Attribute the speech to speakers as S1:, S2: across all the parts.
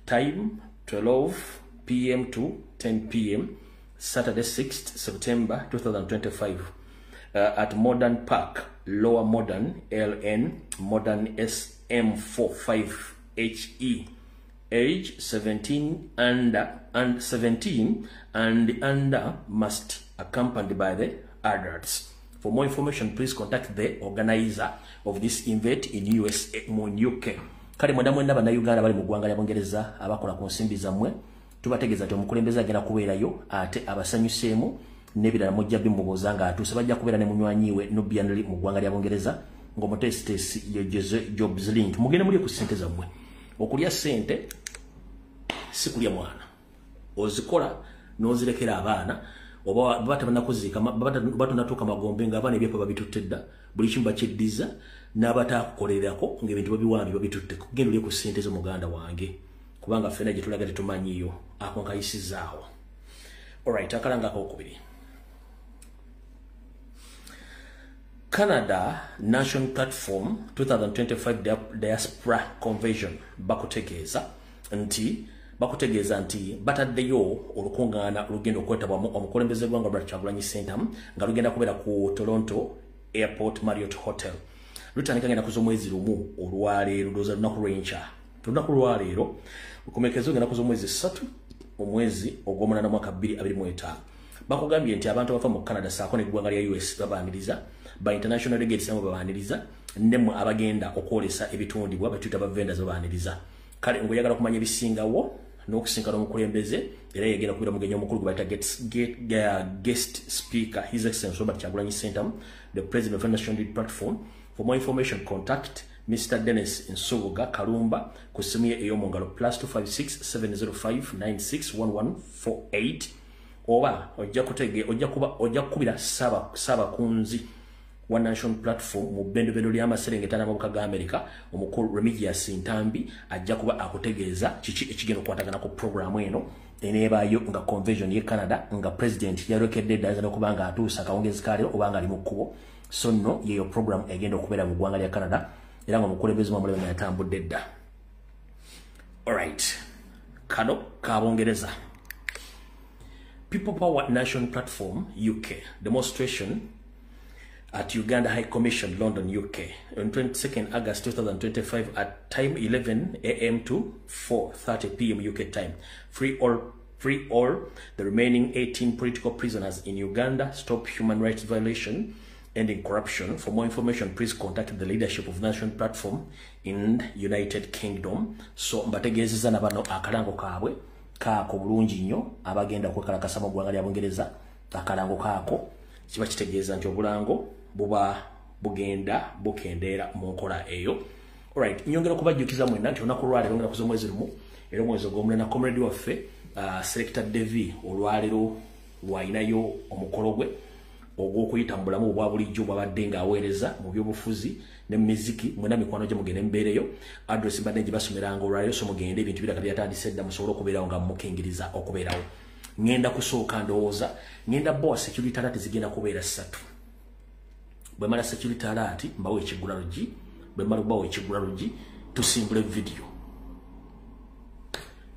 S1: Time 12 p.m. to 10 p.m. Saturday 6th September 2025 at Modern Park, Lower Modern, LN, Modern SM45HE. Age 17 and under must accompanied by the adults. For more information, please contact the organizer of this event in USA, UK. Kale mwendamu ndaba na Uganda bali mu ggwanga lya Bungereza abakola ku nsimbi zammwe tubategeeza nti omukulembeze agenda kubeerayo ate abasanyuseemu n'ebirala mujja bimubuuza nga atuuse bajja kubeera ne munywanyiwe Nubian mu ggwanga lya Bungereza ng'omutesitesi ye Jobs Link. Mugende muli ku ssente zammwe. Okulya ssente si kulya mwana. Ozikola n'ozirekera abaana oba batabannakuziika batonatuuka magombe ng'abaana ebyapa babitutte dda buli kimu bakiddiza n'abataakukolererako ng'ebintu babiwambi babitutte. Genda olye ku ssente zo muganda wange kubanga ffenna gye tulaga tetumanyiyo ako nkayisizaawo. Alright, akalanga akokubiri. Canada National Platform 2025 Diaspora Convention bakutegeeza nti bataddeyo olukungaana lugenda okwetabwamu omukulembeze gwanga Robert Kyagulanyi Ssentamu nga lugenda kubeera ku Toronto Airport Marriott Hotel. Lutandika ngenda kuza omwezi lumu olwaleero ndowooza lunaku lw'enkya. Lunaku lwaleero lukomekezo ngenda kuza omwezi 3 omwezi ogw'omunaana mwaka 2025. Bakugambye nti abantu abava mu Canada saako n'eggwanga lya US babaaniriza ba international delegates nabo babaaniriza ndemwe abagenda okwolesa ebitundibwa batuyita ba vendors babaaniriza. Kale ngoyagala kumanya ebisingawo n'okusinkana omukulembeze era yegenda kubeera mugenyi omukulu gwe bayita guest speaker His Excellency Robert Kyagulanyi Ssentamu, the President of the National Platform. For more information, contact Mr. Dennis Nsubuga Kalumba ku ssimu ye ey'omungalo +256 705 961148 oba ojja kubira Saabakunzi wa National Platform mu bendobendo ly'amaserengeta n'amabuka ga America omukulu Remigius Ntambi ajja kuba akutegeeza kiki ekigenda okukwatagana ku programu eno eneebaayo nga convention ye Canada nga president yalokedde dda n'okuba nga atuusa akawungezi kaalero oba nga ali mu kkubo. So no yeyo program egenda okubeera mu ggwanga lya Canada era nga omukulembeze Mwamulebe yatambudde dda. Alright, kano kabongereza. People Power National Platform UK demonstration at Uganda High Commission, London, UK, on 22nd August 2025 at time 11 a.m. to 4:30 p.m. UK time. Free all the remaining 18 political prisoners in Uganda. Stop human rights violation, ending corruption. For more information, please contact the leadership of National Platform in United Kingdom. So mbategeezeza na bano akalango kaabwe kaako bulungi nnyo abagenda kwekalakasa mu ggwanga lya Bungereza. Akalango kaako kiba kitegeeza nti obulango buba bugenda bukendeera mu nkola eyo. Alright, nyongera kubajjukiza mwenna nti olunaku lwaleero ngenda kuza omwezi lumu era omwezi ogw'omunaana comrade waffe Selector Devi olwaleero lwalinayo omukolo gwe ogw'okuyita mu bulamu obwa bulijjo bw'abadde ng'aweereza mu byobufuzi ne mu miziki. Mwena mikwano gye mugende mbeereyo. Address mbadde gye basomeranga olwaleero, so mugende ebintu biraka byatandise dda musobole okubeerawo nga mukingiriza okubeerawo. Ngenda kusooka ndowooza ngenda bowa security alert zigenda kubeera 3. Bwe mala security alert mbawo ekigula lugi, bwe mala bawo ekigula lugi tusimbule video.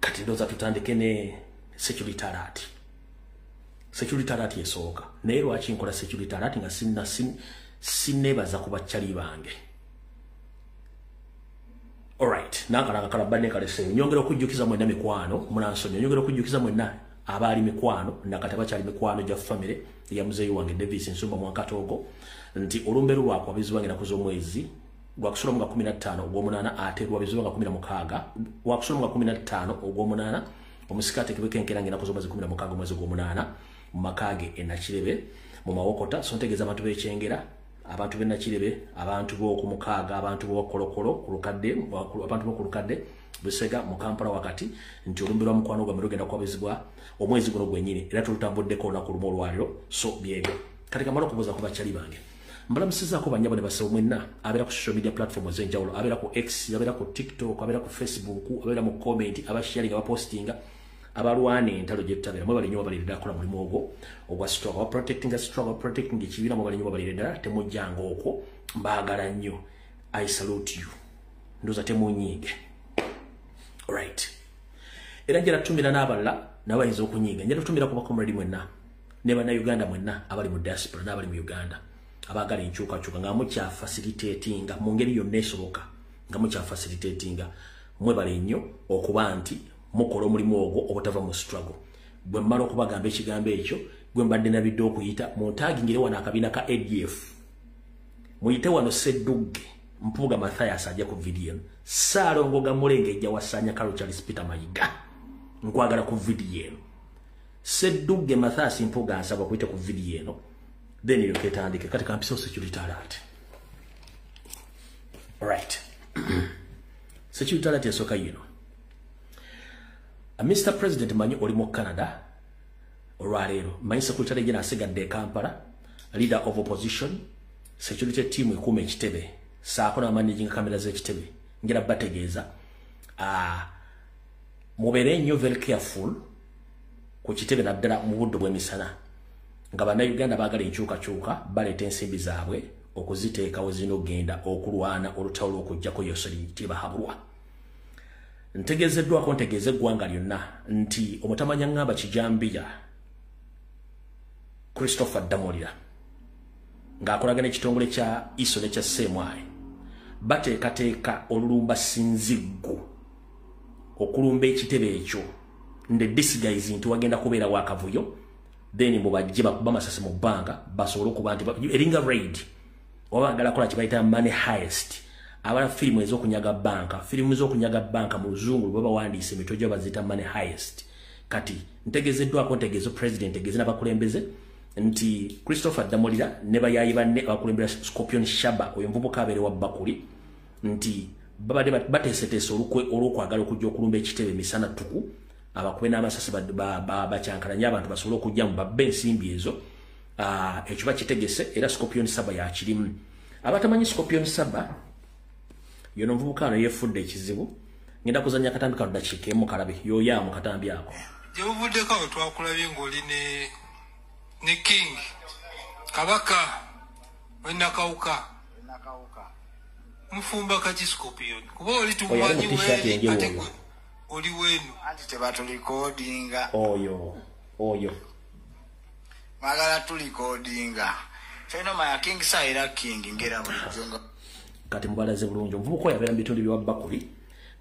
S1: Kati ndowooza tutandike ne security alert. Security alert yesooka. Naye lwaki nkola security alert nga sinneebaza ku bakyali bange. Alright, nankalanga kalabadde kaleseeyo. Nyongera okujjukiza mwenna mikwano munansonyi. Nyongera okujjukiza mwenna abaali mikwano nakati abakyali mikwano gya famire ya muzeeyi wange Davis Nsumba Mwankatoogo nti olumbeeru lwako abizibwange nakuza omwezi lwakusula mu 15 ogw'omunaana ate lwabizibwanga 16 lwakusula mu 15 ogw'omunaana omusikate kibekenkerange nakuza omwezi 16 omwezi ogw'omunaana mu makage e Nakirebe mu Mawokota. So ntegeeza abantu b'Ekyengera, abantu b'e Nakirebe, abantu b'oku Mukaaga, abantu b'Okolokolo ku Lukadde, abantu b'oku Lukadde Busega mu Kampala wakati nti olumbeeru lwa mukwano gwa mirugenda kwabizibwa omwezi guno gwennyini era tulutambuddeko olunaku lumu olwaliro. So byebyo kati kamala okubuuza ku bakyali bange mbalamusizaako banyabo ne basawo mwenna abeera ku social media platform ez'enjawulo, abeera ku X, abeera ku TikTok, abeera ku Facebook, abeera mu comment, abasharinga, abapostinga, abalwana entalo gye tutabera. Mwebale nnyo babalirira akola mulimu ogwo ogwa struggle, protecting ekibiina. Mwebale nnyo babalirira ddala temujjanga okwo. Mbaagala nnyo. I salute you. Ndowooza temunyiige. Alright. era njala tutumira n'abalala n'abayinza okunyiiga njala tutumira ku bakomredi mwenna ne bannayuganda mwenna abali mu diaspora n'abali mu Uganda abaagala enkyukakyuka nga mukya facilitatinga mu ngeri yonna esoboka nga mukya facilitatinga mwebale nnyo okuba nti mukola omulimu ogwo obutava mu struggle bwe mmala okubagamba ekigambo ekyo gwe mbadde nabidde okuyita muntagingire wano akabiina ka ADF muyite wano Sseddugge Mpuuga Mathias ajja ku video Ssaalongo Gamulenge ejja wasanya Karo Charles Peter Mayiga nkwagala ku video eno Sseddugge Mathias Mpuuga ansaba kuyite ku video eno then you get andike kati kampiso security alert right security alert yasoka yino Mr. President manyi oli mu Canada olwaleero manyi secretary general asigadde Kampala leader of opposition security team ekuuma ekitebe saako n'amanaging camera z'ekitebe ngira bategeeza mubeere nnyo very careful ku kitebe naddala mu budde bw'emisana nga bannayuganda baagala enkyukakyuka baleeta ensimbi zaabwe okuziteekawo zino ogenda okulwana olutalo lw'okugyako yosoliti bahabulwa ntegeezeddwako ntegeeza eggwanga lyonna nti omutamanya ngamba Kijambiya Christopher Damolira ng'akolagana ekitongole kya ISO ne kya Semwai bateekateeka olulumba Sinziggu okulumba ekitebe ekyo nde disguise nti wagenda kubeera wakavuyo then mubajje bakuba masasi mu bbanga basobole okuba nti eringa raid wabagala kola kibayita money heist abala filimu ez'okunyaga banka filimu ez'okunyaga banka mu luzungu baba wandiise emitojo bazita money heist kati ntegezeddwako ntegezo president tegeze n'abakulembeze nti Christopher Damolira ne bayayi banne abakulembera Scorpion Shaba oyo mvubuka abeere wa Bakuli nti babade bateeseteese olw'okwagala okujja okulumba ekitebe misana tuku abakube n'amasasi bakyankalanya abantu basobole okujja mu babbe ensimbi ezo ekyo bakitegese era Scorpion Shaba yakirimu abatamanyi Scorpion Shaba yono mvubuka ano yeefudde ekizibu ngenda kuzanya katambi kano dakiika emu kalabe yoya mu katambi ako
S2: gye buvuddeko awo twakulabye ng'oli ne King Kabaka wenakawuka mufumba kaki Scorpion kuba oli tumanyi weeri ate oli wenu
S3: anti tebatulikoodinga
S1: oyo
S3: magala tulikoodinga fenoma ya King Saira King ngera bulijjo
S1: kati mbalaze bulungi omuvubuka yabeera mu bitundu by'ewa Bakuli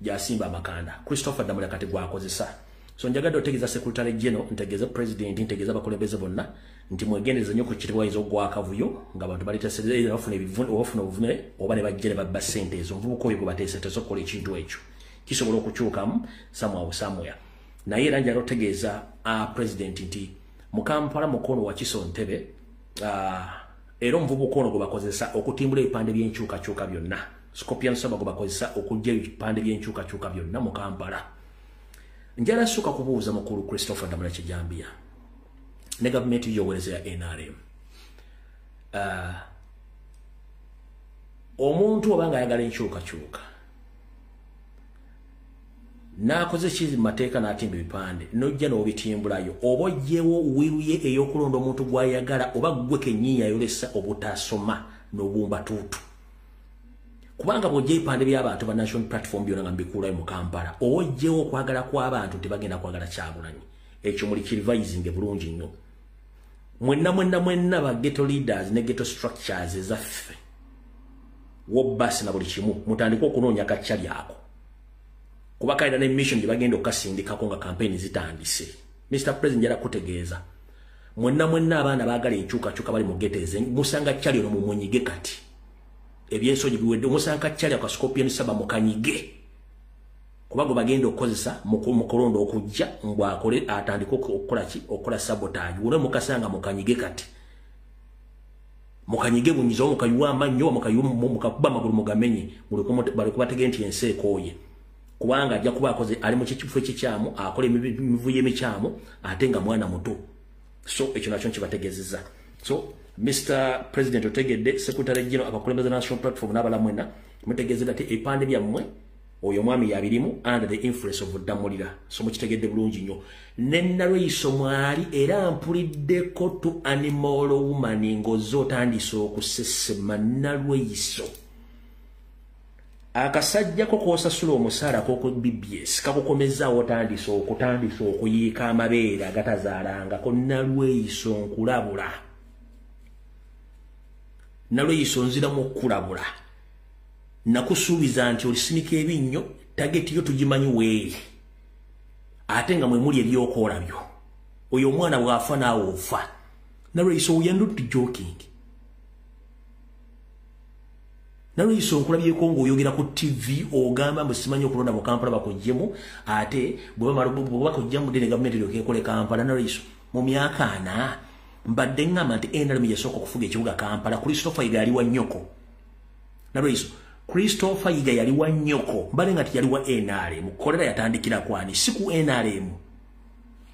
S1: gyasimba amakanda Christopher Damolira kati gwakozesa so njagadde otegeeza secretary general ntegeeza president ntegeeza abakulembeze bonna nti mwegendeze nnyo ku kitibwa ezo gwakavuyo nga abantu baliteeseteeza bafuna obuvune oba ne bajja ne babba ssente ezo omuvubuka oyo gwe bateeseteeza okukola ekintu ekyo kisobola okukyukamu somewhere naye era njala otegeeza president nti mu Kampala mukono wa Kiso Ntebe era omuvubuka ono gwe bakozesa okutimbula ebipande by'enkyukakyuka byonna Scorpion Shaba gwe bakozesa okujja ebipande by'enkyukakyuka byonna mu Kampala njala asooka kubuuza mukulu Christopher Damolira Kijambiya ne gavumenti y'oweereza ya NRM omuntu oba ng'ayagala enkyukakyuka n'akoze kizi mu mateeka n'atimba ebipande n'ojja n'obitimbulayo oba oggyewo wiruye ey'okulonda omuntu gw'ayagala oba ggwe kennyini yayolesa obutasoma n'obumba tuutu kubanga bw'ojja ebipande by'abantu ba national platform byonna nga mbikuulayo mu Kampala oggyewo okwagala kw'abantu tebagenda kwagala Kyagulanyi ekyo muli kirivayizinge bulungi nnyo mwenna ba ghetto leaders ne ghetto structures ezaffe wobbasi na buli kimu mutandika okunoonya kaccali ako kuba kaina ne mission gye bagenda okasindikako nga campaign zitandise Mr. President njala kutegeeza mwenna abaana baagala enkyukakyuka bali mu ghetto ezo musanga ccali ono mumunyige kati ebyensonyi biwedde musanga ccali ako Scorpion Shaba mukanyige kuba gwe bagenda okukozesa mu kulonda okujja ngwakole atandika okukola ki okukola sabotage wone mukasanga mukanyige kati mukanyige bunyizo mukayuwa amannyo mukakuba amagulu mugamenye bali kubatege nti ensi ekooye kubanga ajja kuba akoze ali mu kifo ekikyamu akola emivu y'emikyamu ate nga mwana muto so ekyo nakyo kibategeezezza so Mr. President otegedde secretary general abakulembeze national platform n'abala mwena mutegeezedde ati ebipande byammwe oyo mwami yabirimu under the influence of Damolira so mukitegedde bulungi nnyo nennalweyiso mwali era mpuliddeko to animal woman ng'ozze otandise okusesema nalweyiso akasajja ko kosasula omusaala koko BBS kakukomeza otandise okuyiika amabeere agatazaalanga ko Nalweyiso nkulabula Nalweyiso nziramu okulabula nakusuubiza nti olisimika ebinnyo tageti yo tugimanyi weeri ate nga mwe muli ebyokoola byo oyo omwana bw'afa naawe ofa Nalweyiso we are not joking Nalweyiso nkulabyeko ng'oyogera ku TV ogamba mbu simanyi okulonda mu Kampala bakuggyemu ate bwe bakuggyemu ddene gavumenti eryoka ekole Kampala Nalweyiso mu myaka 4 mbadde ngamba nti NRM yasooka okufuga ekibuga Kampala Christopher Yiga yali wa nnyoko Nalweyiso Christopher Yiga yali wa nnyoko mbale nga tiyali wa NRM kolera yatandikira kwani si ku NRM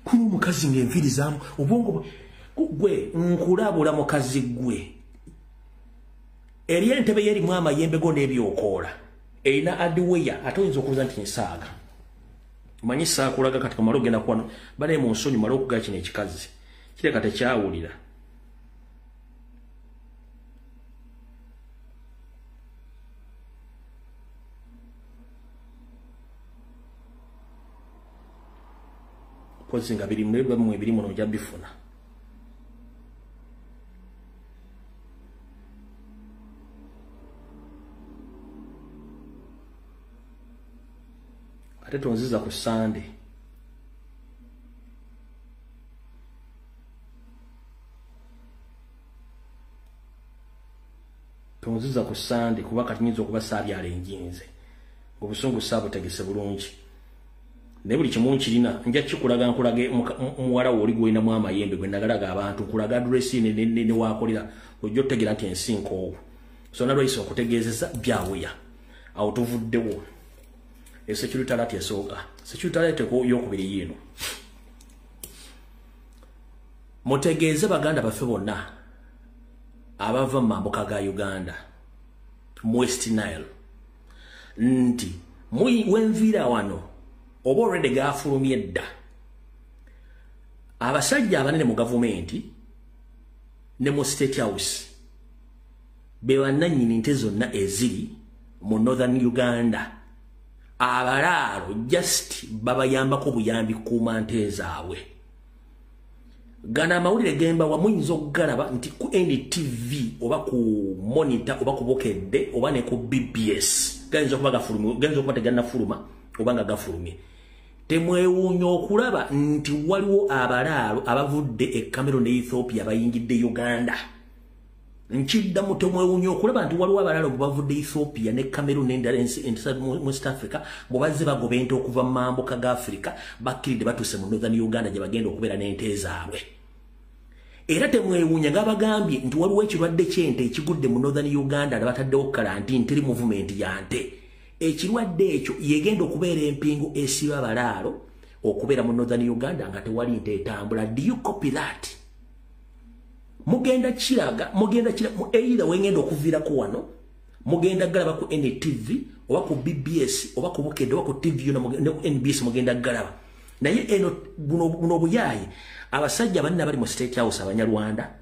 S1: kuno mukazi ng'enviiri zaamu obwongo gwe nkulabula mukazi gwe Eriya ntebe yerimu amayembe go n'ebyokoola erina adweya ate oyinza okubuuza nti nsaaga manyi saakulaga kati kamala ogenda kwano bale mu nsonyi mala okugaa kino ekikazi kireka tekyawulira pozi nga biri mu ebiri muno ojja bifuna ate tonziza ku Sunday kuba kati nyinza okuba saabyala enjinze obusungu saabutegese bulungi naye buli kimu nkirina nja kikulaga nkulage muwala wo oli gwolinamu amayembe gwe nagalaga abantu nkulaga adresi ne waakolera ojja otutegeera nti ensinkoowo so Nalweyiso okutegeezesa byaweya awo tuvuddewo security alert yasooka security alert yokubiri yino mutegeeze baganda baffe bonna abava mu mambuka ga Uganda mu West Nile nti wenviira wano oba already gafulumye dda abasajja abanene mu gavumenti ne mu State House be bannannyini nte zonna eziri mu Northern Uganda abalaalo just babayambako buyambi kuuma nte zaabwe gana amawulire gemba wamuyinza okugalaba nti ku NTV oba ku monitor oba ku Bukedde oba ne ku BBS gayinza okuba gafulumye gayinza okuba tegannafuluma oba nga gafulumye temwewuunya okulaba nti waliwo abalaalo abavudde e Cameroon ne Ethiopia bayingidde Uganda nkiddamu temwewuunya okulaba nti waliwo abalaalo bavudde Ethiopia ne Cameroon n'endala mu East Africa bwe bazze bagoba ente okuva mu mambuka ga Africa bakkiridde batuuse mu Northern Uganda gye bagenda okubeera n'ente zaabwe era temwewuunya ng'abagambye nti waliwo ekirwadde ky'ente ekigudde mu Northern Uganda ne bataddewo kalantiini teri movement ya nte ekirwadde ekyo yegenda okubeera empingu esiba abalaalo okubeera mu Northern Uganda nga tewali nte etambula. Do you copy that? Mugenda kiraga either wengenda okuviirako wano mugenda galaba ku NTV oba ku BBS oba ku Bukedde oba ku TV ne ku NBS mugenda galaba naye eno buno obuyaayi abasajja banne bali mu State House Abanyarwanda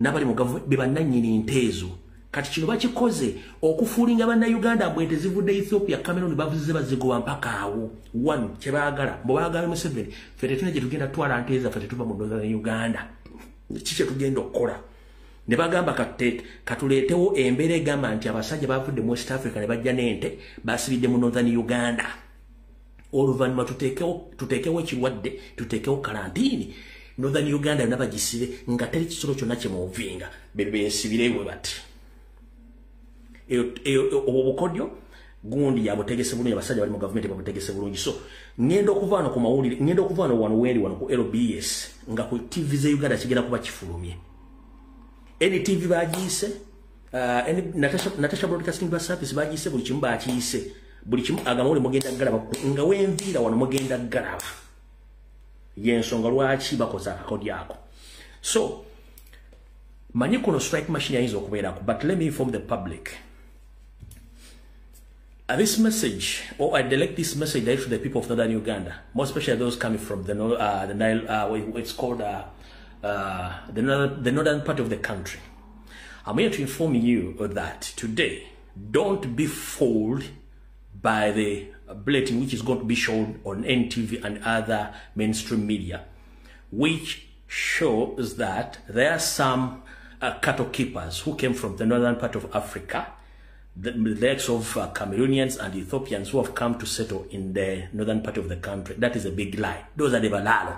S1: n'abali mu gavumenti bannannyini nteezo kati kino bakikoze okufuulinga bannayuganda mbwente zivudde Ethiopia Cameroon bavuze bazigoba mpaka awo one kyebaagala mbo baagala Museveni ffe tetuna gye tugenda twala nteeza ffe tetuva mu Northern Uganda kiki tugenda okukola ne bagamba katuleetewo embeera egamba nti abasajja bavudde mu West Africa ne bajja n'ente basibidde mu Northern Uganda oluvannyuma tuteekewo ekirwadde tuteekewo kalantiini Northern Uganda yonna bagisibe nga teri kisolo kyonna kyemuvinga bensibirebwe bati obwo bukodyo gundi yabutegese bulungi abasajja bali mu gavumenti babutegese bulungi so ngenda okuva wano ku mawulire ngenda okuva wano wano weeri wano ku LBS nga ku TV ze Uganda kigenda kuba kifulumye NTV bagiyise Natasha Broadcasting Service bagiyise buli kimu bakiyise buli kimu agamawulire mugenda galaba nga wenviira wano mugenda galaba yensonga lwaki bakoza akakodi ako so manyi kuno strike machine yayinza okubeerako but let me inform the public. This message, or I direct this message to the people of Northern Uganda, more especially those coming from the Nile, it's called the northern part of the country. I'm here to inform you that today, don't be fooled by the bulletin which is going to be shown on NTV and other mainstream media, which shows that there are some cattle keepers who came from the northern part of Africa, the likes of Cameroonians and Ethiopians who have come to settle in the northern part of the country. That is a big lie. Those are the balalo.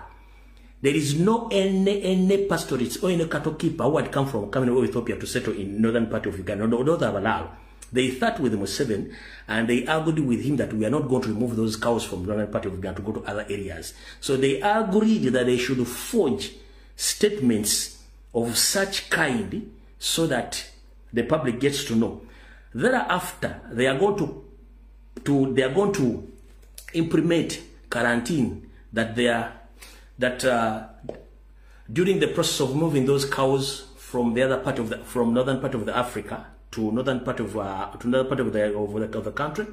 S1: There is no any pastoralists or any cattle keeper who had come from Cameroon or Ethiopia to settle in northern part of Uganda. No, those are balalo. They sat with Museveni and they argued with him that we are not going to remove those cows from the northern part of Uganda to go to other areas. So they agreed that they should forge statements of such kind so that the public gets to know. Thereafter, they are going to implement quarantine that during the process of moving those cows from the other part of from northern part of the Africa to northern part of the country,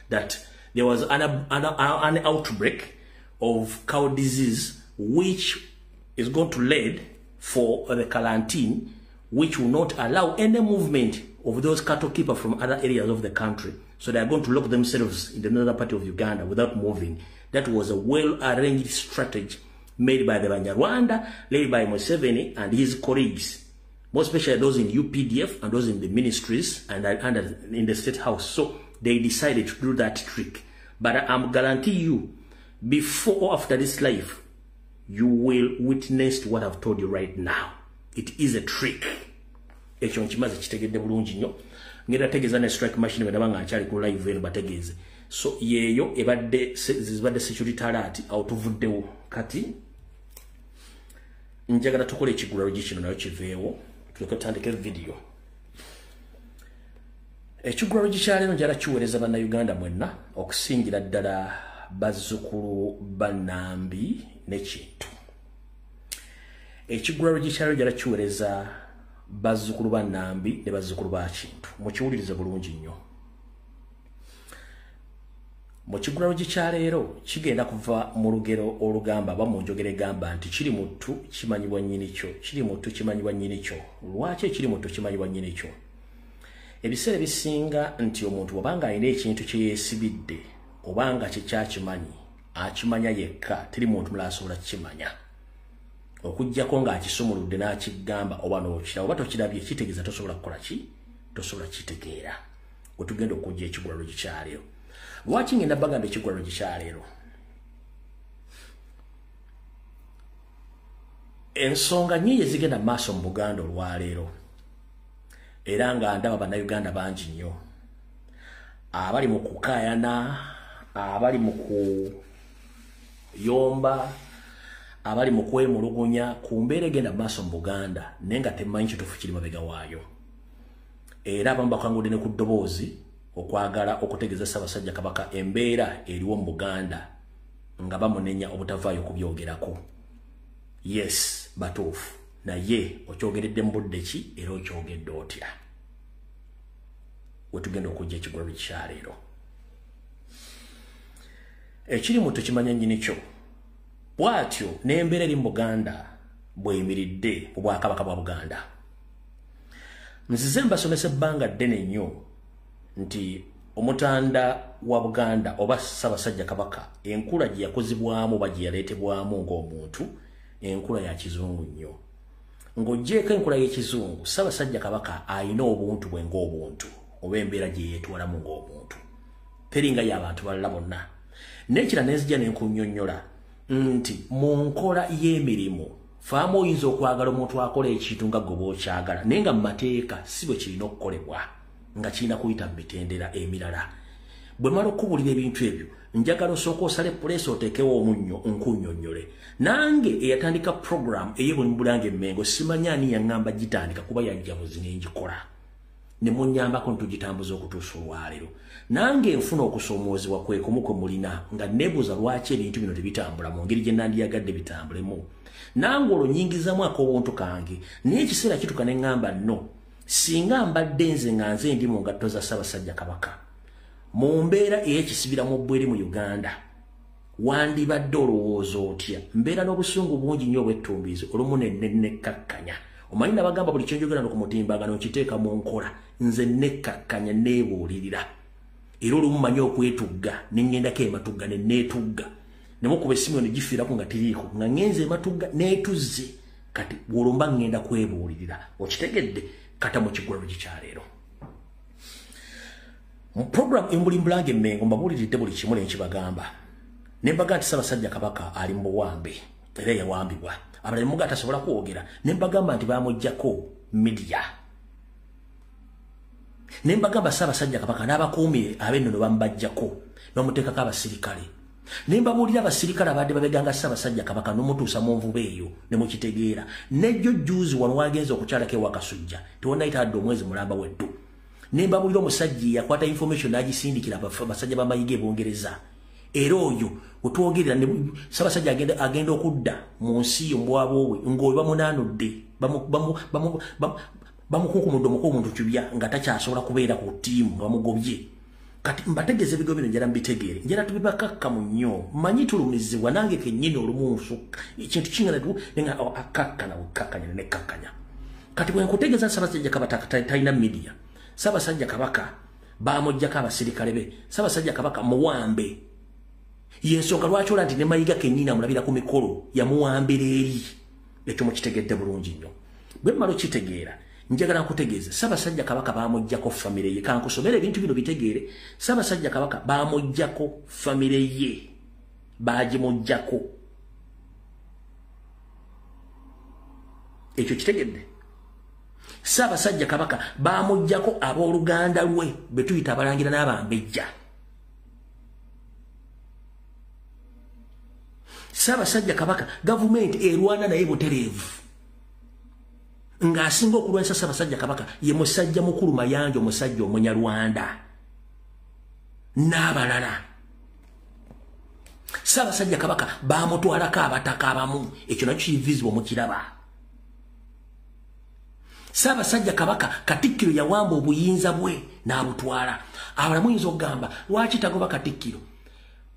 S1: that there was an outbreak of cow disease which is going to lead for the quarantine, which will not allow any movement of those cattle keepers from other areas of the country. So they are going to lock themselves in the northern part of Uganda without moving. That was a well-arranged strategy made by the Banyarwanda, led by Museveni and his colleagues, more especially those in UPDF and those in the ministries and in the State House. So they decided to do that trick. But I'm guarantee you, before or after this life, you will witness what I've told you right now. It is a trick. Ekyo nkimaze kitegedde bulungi nnyo. Ngenda tegeza ne strike machine bwe nabanga akyali ku live eno bategeze. So yeyo ebadde security alert awutuvuddewo. Kati njagala tukole ekigulalo kino nayo kiveewo. Tuleke tutandike video. Ekigulalo kyaleero njala kiweereza bannayuganda mwenna okusingira ddala bazzukulu bannambi n'ekintu. Ekigulalo kyaleero njala kiweereza bazzukulu bannambi ne bazzukulu ba kintu. Mukiwulirize bulungi nnyo. Mu kigulalo kyaleero kigenda kuva mu lugero olugamba ba mu njogera egamba nti kiri mutu kimanyibwa nnyini kyo. Kiri mutu kimanyibwa nnyini kyo. Lwaki ekiri mutu kimanyibwa nnyini kyo? Ebiseera bisinga nti omuntu obanga alina ekintu kye yeesibidde obanga kyekyakimanyi akimanya yekka, teri muntu mulala asobola kukimanya. Okujjako ng'akisumuludde n'akigamba oba n'okiraba oba tokirabye kitegeeza tosobola kukola ki? Tosobola kitegeera. Wetugenda okujja ekigulalo kyaleero. Lwaki ngenda bagamba ekigulalo kyaleero? Ensonga nnyingi ezigenda mu maaso mu Buganda olwaleero. Era nga ndaba bannayuganda bangi nnyo. Abali mu kukaayana, abali mu kuyomba, abali mu kwemulugunya ku mbeera egenda mu maaso mu Buganda naye nga temanyi kituufu kiri mabega waayo. Era abamu bakangudde ne ku ddoboozi okwagala okutegeeza Ssaabasajja Kabaka embeera eriwo mu Buganda nga bamunenya obutavaayo kubyogerako. Yes, batuufu. Naye okyogeredde mu budde ki era okyogedde otya? Wetugenda okujja ekigulalo kyaleero. Ekiri mutu kimanya nnyini kyo. Bwatyo n'embeera eri mu Buganda bweyimiridde mu Bwakabaka bwa Buganda. Nzize mbasomesa ebbanga ddene nnyo nti omutanda wa Buganda oba Ssaabasajja Kabaka enkula gye yakozibwamu oba gye yaleetebwamu ng'omuntu enkula ya kizungu nnyo. Ng'oggyeko enkula y'ekizungu, Ssaabasajja Kabaka alina obuntu bwe ng'obuntu oba embeera gye yeetwalamu ng'obuntu. Teringa y'abantu balala bonna. N'ekira n'enzija n'enkunnyonnyola nti mu nkola y'emirimu faamu oyinza okwagala omuntu akola ekintu nga gwe bw'okyagala naye nga mu mateeka si bwe kirina okukolebwa nga kirina kuyita mu mitendera emirala. Bwe mala okubuulira ebintu ebyo njagala osooka osale puleesi oteekewo omunnyo nkunnyonnyole. Nange eyatandika program ey'Obulamu Bulange Mmengo simanyi ani yaŋŋamba gitandika kuba yajjabuzi ne ngikola. Ne munnyambako ntugitambuza okutuusa olwaleero. Nange nfuna okusoomoozebwa kwe kumu kwe mulina nga neebuuza lwaki ebintu bino tebitambula mu ngeri gye nandiyagadde bitambulemu. Nange olwo nnyingizamu ak'obuntu kange naye ekiseera kituuka ne ŋŋamba nno singa mbadde nze nga nze ndi mu ngatto za Ssaabasajja Kabaka mu mbeera ey'ekisibira mu bbweri mu Uganda wandibadde olowooza otya? Mbeera n'obusungu bungi nnyo obwettumbiizi olumu nekkakkanya. Omanyi nabagamba buli kyenjogera ku mutimbagano nkiteeka mu nkola nze nekkakkanya neebuulirira. era olumu manyi okwetugga neŋŋendako ematugga neneetugga nemukuba essimu negifirako nga tiriiko nga ŋŋenze ematugga neetuzze kati bw'olumba ŋŋenda kwebuulirira okitegedde kata mu kiggwalo gikyaleero mu program embulimbulange Mmengo mbabuuliridde buli kimu nenkibagamba nembaga nti Ssaabasajja Kabaka ali mu buwambe era yawambibwa abalala muga tasobola kwogera nembagamba nti bamuggyako media nembagamba Ssaabasajja Kabaka n'abakuumi ab'ennono bamubaggyako bamuteekako abasirikale nembabuulira abasirikale abadde babeganga Ssaabasajja Kabaka n'omutuusa mu nvuba eyo ne mukitegeera nejjo juuzi wano wagenza okukyalako ewa Kasujja tewannayita adde omwezi mulamba weddu nembabuulira omusajja yakwata information n'agisindikira abasajja b'amayiga ebongereza era oyo otwogerera Ssaabasajja agenda okudda mu nsi yo mbwabwowe ng'oyo bamunaanudde bamukunkumudde omuko omuntu kibya nga takyasobola kubeera ku ttiimu nga bamugobye kati mbategeeza ebigo bino njala mbitegeere njala tubibakakkamu nnyo manyi tulumizibwa nange kennyini olumunsu ekintu kingana nenga akakkana wekakkanya nenekakkanya kati bwe nkutegeeza Ssaabasajja Kabaka talina media Ssaabasajja Kabaka bamuggyako abasirikale be Ssaabasajja Kabaka muwambe yensonga lwaki ola nti ne mayiga kennyini amulabira ku mikolo yamuwambira eri ekyo mukitegedde bulungi nnyo bwe mmala okitegeera njagala nkutegeeze Ssaabasajja Kabaka bamuggyako famire ye kankusomera ebintu bino bitegeere Ssaabasajja Kabaka bamuggyako famire ye bagimuggyako ekyo kitegedde Ssaabasajja Kabaka bamuggyako abooluganda lwe be tuyita abalangira n'abambejja Ssaabasajja Kabaka gavumenti erwana naye butereevu ng'asinga okulwanyisa Ssaabasajja Kabaka ye musajja mukulu Mayanja omusajja Omunyarwanda n'abalala Ssaabasajja Kabaka bamutwalako abataka abamu ekyo nakyo kiri visible mukiraba Ssaabasajja Kabaka Katikkiro yawamba obuyinza bwe n'abutwala abalamu oyinza okugamba lwaki tagoba Katikkiro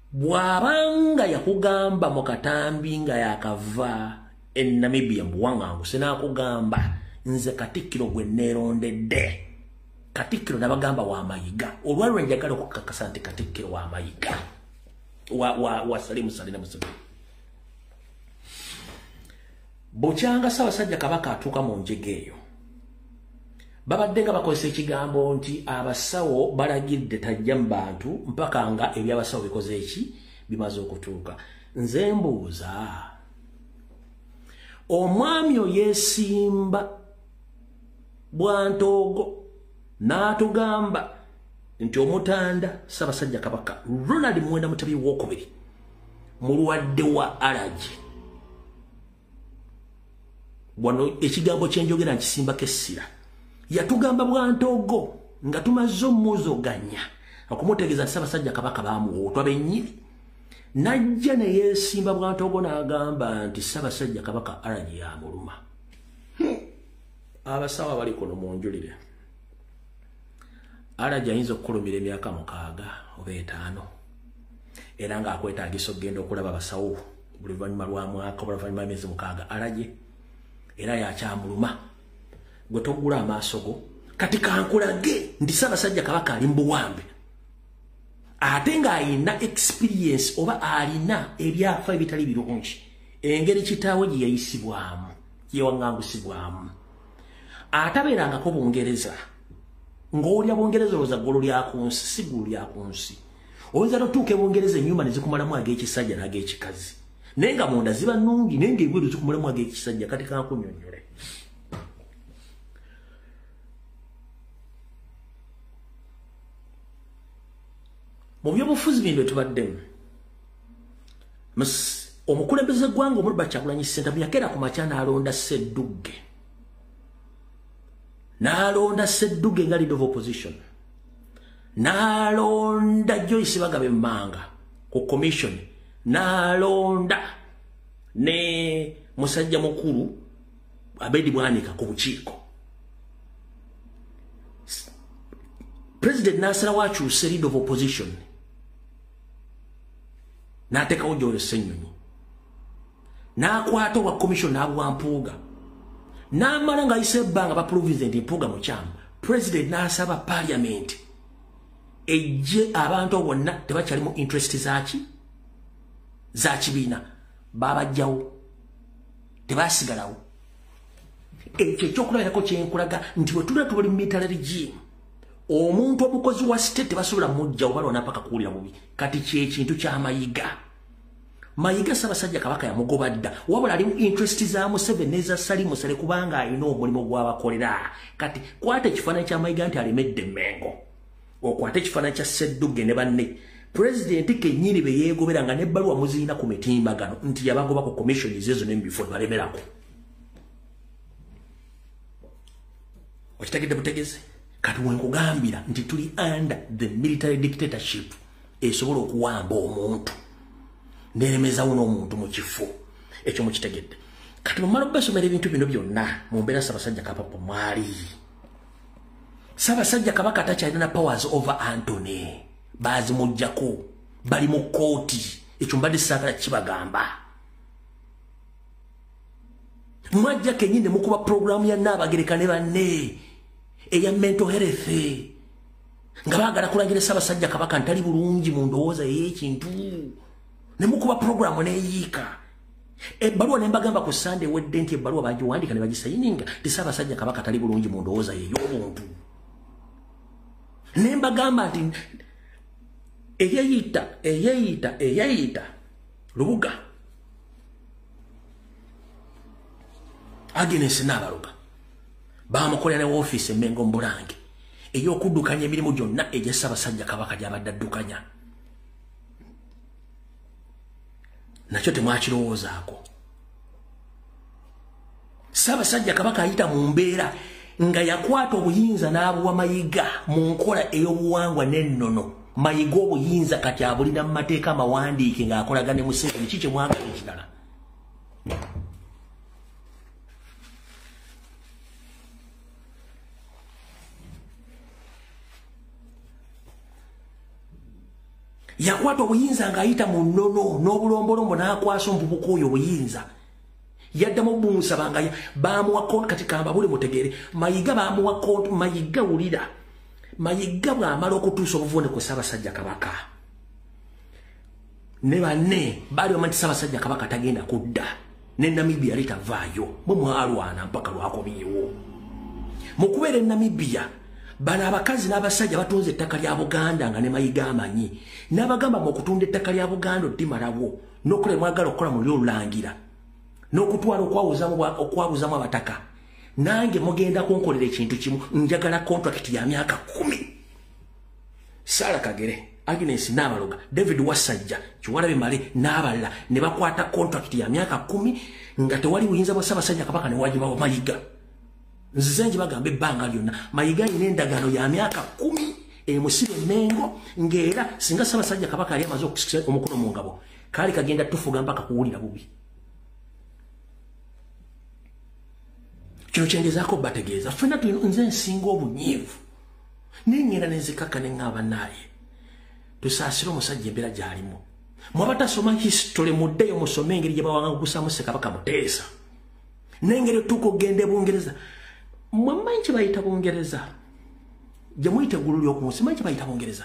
S1: bw'abanga yakugamba mu katambi nga yakava Namibia mbuwanganguse n'akugamba nze Katikkiro gwe neerondedde Katikkiro nabagamba wa mayiga olwalwo njagala okukakasa nti Katikkiro wa mayiga wa Salimu Salina Museveni bukyanga Ssaabasajja Kabaka atuuka mu njega eyo babadde nga bakozesa ekigambo nti abasawo balagidde tajja mu bantu mpaka nga ebyabasawo bikoze eki bimaze okutuuka nze mbuuza omwami oyeesimba Bwantoogo n'atugamba nti omutanda Ssaabasajja Kabaka Ronald Muwenda Mutebi II mulwadde wa allergy wano ekigambo kyenjogera nkisimbako essira yatugamba Bwantoogo nga tumaze omuzoganya okumutegeeza nti Ssaabasajja Kabaka bamuwootwa bennyini najja ne yeesimba Bwantoogo n'agamba nti Ssaabasajja Kabaka allergy yamuluma abasawo abali kuno munjulire allergy ayinza okukulumira emyaka 6 oba 5 era ng'akwetaagisa okugenda okulaba abasawo buli luvannyuma lwa mwaka oba luvannyuma lw'emyezi 6 allergy era yakyamuluma gwe togula amaaso go kati kankulage nti Ssaabasajja Kabaka ali mu buwambe ate ng'alina experience oba alina ebyafa ebitali birungi engeri kitaawe gye yayisibwamu yewaŋŋangusibwamu atabeerangako Bungereza ng'olya Bungereza olowooza ggulu lya ku nsi si ggulu lya ku nsi oyinza totuuka Bungereza ennyumba ne zikumalamu ag'ekisajja n'ag'ekikazi naye nga munda ziba nnungi naye ng'ebweru zikumalamu ag'ekisajja kati kankunnyonnyole mu byobufuzi bino tubaddemu omukulembeze gwanga Omulaba Kyagulanyi Ssentamu yakeera ku makya n'alonda Ssedduge nga leader of opposition n'alonda Joyce Bagabe Mmanga ku commission n'alonda ne musajja mukulu Abedi Bwanika ku bukiiko president n'asalawo akyuse leader of opposition n'ateekawo Joel Ssenyonyi n'akwata owa commission n'abuwa Mpuuga n'amala ng'ayise ebbanga ba province nti Mpuuga mukyamu president n'asaba parliament ejje abantu bonna tebachali mu interest za kibiina babajjawo tebasigalawo ekyo ekyokulabirako kyenkulaga nti bwe tula tubali military regime omuntu omukozi wa state tebasobola mujja obalona paka kuwulira bubi kati kyekintu ky'amayiga mayiga Ssaabasajja Kabaka yamugoba dda wabula ali mu interest za Museveni neza Salimu Sale kubanga alina omulimu gw'abakolera kati kwata ekifaananyi ky'amayiga nti alemedde Mengo okwata ekifaananyi kya Ssedduge ne banne President kennyini be yeegobera nga n'ebbaluwa muziina ku mitimbagano nti yabagoba ku commission ezo n'embifo balemerako okitegedde butegeze kati wenkugambira nti tuli under the military dictatorship esobola okuwamba omuntu neremezawo n'omuntu mu kifo ekyo mukitegedde kati mumala basomera ebintu bino byonna mu mbeera Ssaabasajja Kabaka mwali Ssaabasajja Kabaka takyalina powers over Anthony bazimujjako bali mu kooti ekyo mbadde saagala kibagamba mwajja kenyine mukuba programu ya Nnaabagereka ne banne eya mental health nga baagala kulangira Ssaabasajja Kabaka ntali bulungi mu ndowooza y'ekintu ne mukuba programu neeyiika ebbaluwa ne mbagamba ku Sunday wedde nti ebbaluwa bagiwandika ne bagisayininga ti Ssaabasajja Kabaka tali bulungi mu ndowooza ye y'obuntu ne mbagamba nti eyeyita Lubuga Agnes Naabaluga bamukolera ne woofiisi e Mengo Mbulange ey'okuddukanya emirimu gyonna egya Ssaabasajja Kabaka gy'abadde addukanya nakyo temwakirowoozaako Ssaabasajja Kabaka ayita mu mbeera nga yakwata obuyinza n'abuwa Mayiga mu nkola ey'obuwangwa n'ennono Mayiga obuyinza kati abulina mu mateeka amawandiike ng'akolaga ne Museveni ki kyemwagala ekirala yakwata obuyinza ng'ayita mu nnono n'obulombolombo n'akwasa omuvubuka oyo obuyinza yaddamu bumusaba nga bamuwa konti kati kambabule mutegeere Mayiga bamuwa konti Mayiga wulira Mayiga bw'amala okutuusa obuvune ku Ssaabasajja Kabaka ne banne baali bamanyi Ssaabasajja Kabaka tagenda kudda ne Namibia litavaayo bo mwalwana mpaka lwakomyewo mu kubeera e Namibia bano abakazi n'abasajja batunze ettaka lya Buganda nga ne Mayiga amanyi n'abagamba mu okutunda ettaka lya Buganda oddimalawo n'okola mwagala okukola mu ly'olulangira n'okutwala okwabuzamu abataka nange mugenda kunkolera ekintu kimu njagala contract ya myaka 10 Sarah Kagere Agnes Naabaluga David Wasajja Kiwalabe Male n'abalala ne bakwata contract ya myaka 10 nga tewali buyinza bwa Ssaabasajja Kabaka ne wajiba wa Mayiga nzenje bagamba ebbanga lyonna Mayiga yina endagaano ya myaka 10 emusibe Mengo ng'era singa Ssaabasajja Kabaka yali amaze okusikisa omukono mu ngabo kaali kagenda tufuga mpaka kuwulira bubi kino kyengezaako bategeeza ffenna nze nsinga obunyiivu nengenda nenzikakka ne ŋŋamba naye tusaasire omusajja embeera gy'alimu mwabatasoma history muddeyo musome engeri gye bawangusamu Ssekabaka Muteesa n'engeri etuuka okugenda e Bungereza mwemmanyi kye bayita Bungereza gye muyita eggulu ly'oku nsi manyi kye bayita Bungereza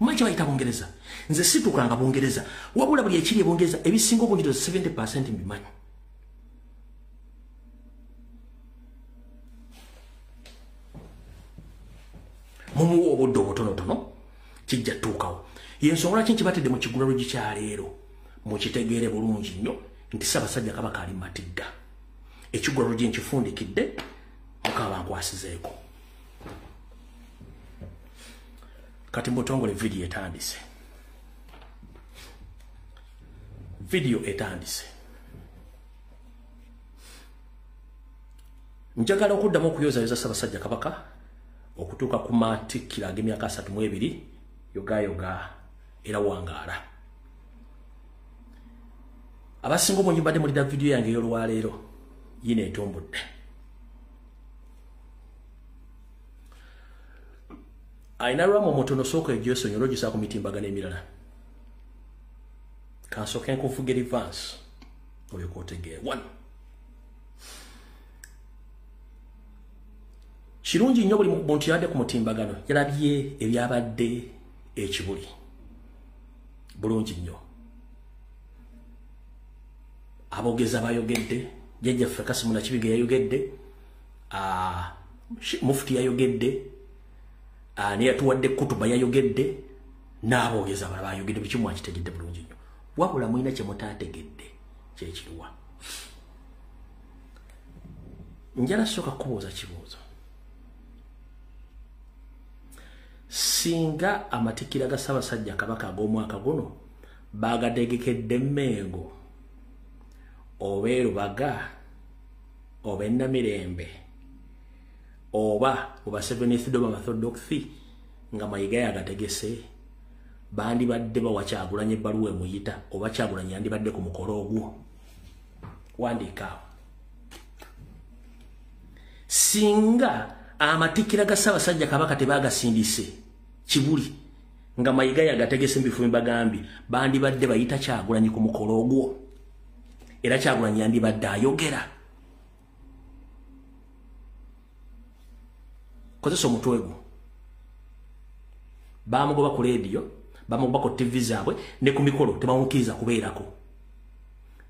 S1: manyi kye bayita Bungereza nze situukanga Bungereza wabula buli ekiri e Bungereza ebisinga obungi 70% mbimanyi mumuwa obudde obutonotono kijja tuukawo yensonga lwaki nkibatedde mu kigulalo gikyaleero mukitegeere bulungi nnyo nti Ssaabasajja Kabaka ali Matigga ekigulalo gye nkifundikidde mukaba bankwasizeeko kati mbutongole video etandise njagala okuddamu okuyozayoza Ssaabasajja Kabaka okutuuka ku matikkira ag'emyaka 32 yogayoga era wangaala abasinga obungi mbadde mulida video yange ey'olwaleero yina etumbudde ayina lwamu omutono sooka egyosonyola ogisaa ku mitimbagano emirala kansooke nkuvuga erivansi olyoka otegeera 1 kirungi nnyo buli muntu yabadde ku mutimbagano yalabye ebyabadde ekibuli bulungi nnyo abogeza bayogedde jjajjaffe Kassim Nakibiga yayogedde Mufti yayogedde ne yatuwadde kutuba yayogedde n'abogeza abalala bayogedde buli kimu akitegedde bulungi nnyo wabula mulina kye mutaategedde kyekiriwa njala soka kubuuza kibuuzo singa amatikira ga Ssaabasajja Kabaka ag'omwaka guno bagategekedde Mmengo oba Lubaga oba Namirembe oba oba Seventh Doma Orthodoxy nga Mayiga yagategese bandibadde bawa Kyagulanyi ebbaluwa emuyita oba Kyagulanyi yandibadde ku mukolo ogwo wandiika singa amatikira ga Ssaabasajja Kabaka tebagasindise kibuli nga Mayiga yagategese mbifu mbagambye bandibadde bayita Kyagulanyi ku mukolo ogwo era Kyagulanyi yandibadde ayogera kozesa omutwe gwo bamugoba ku radio bamugoba ku TV zaabwe ne ku mikolo tebamukiriza kubeerako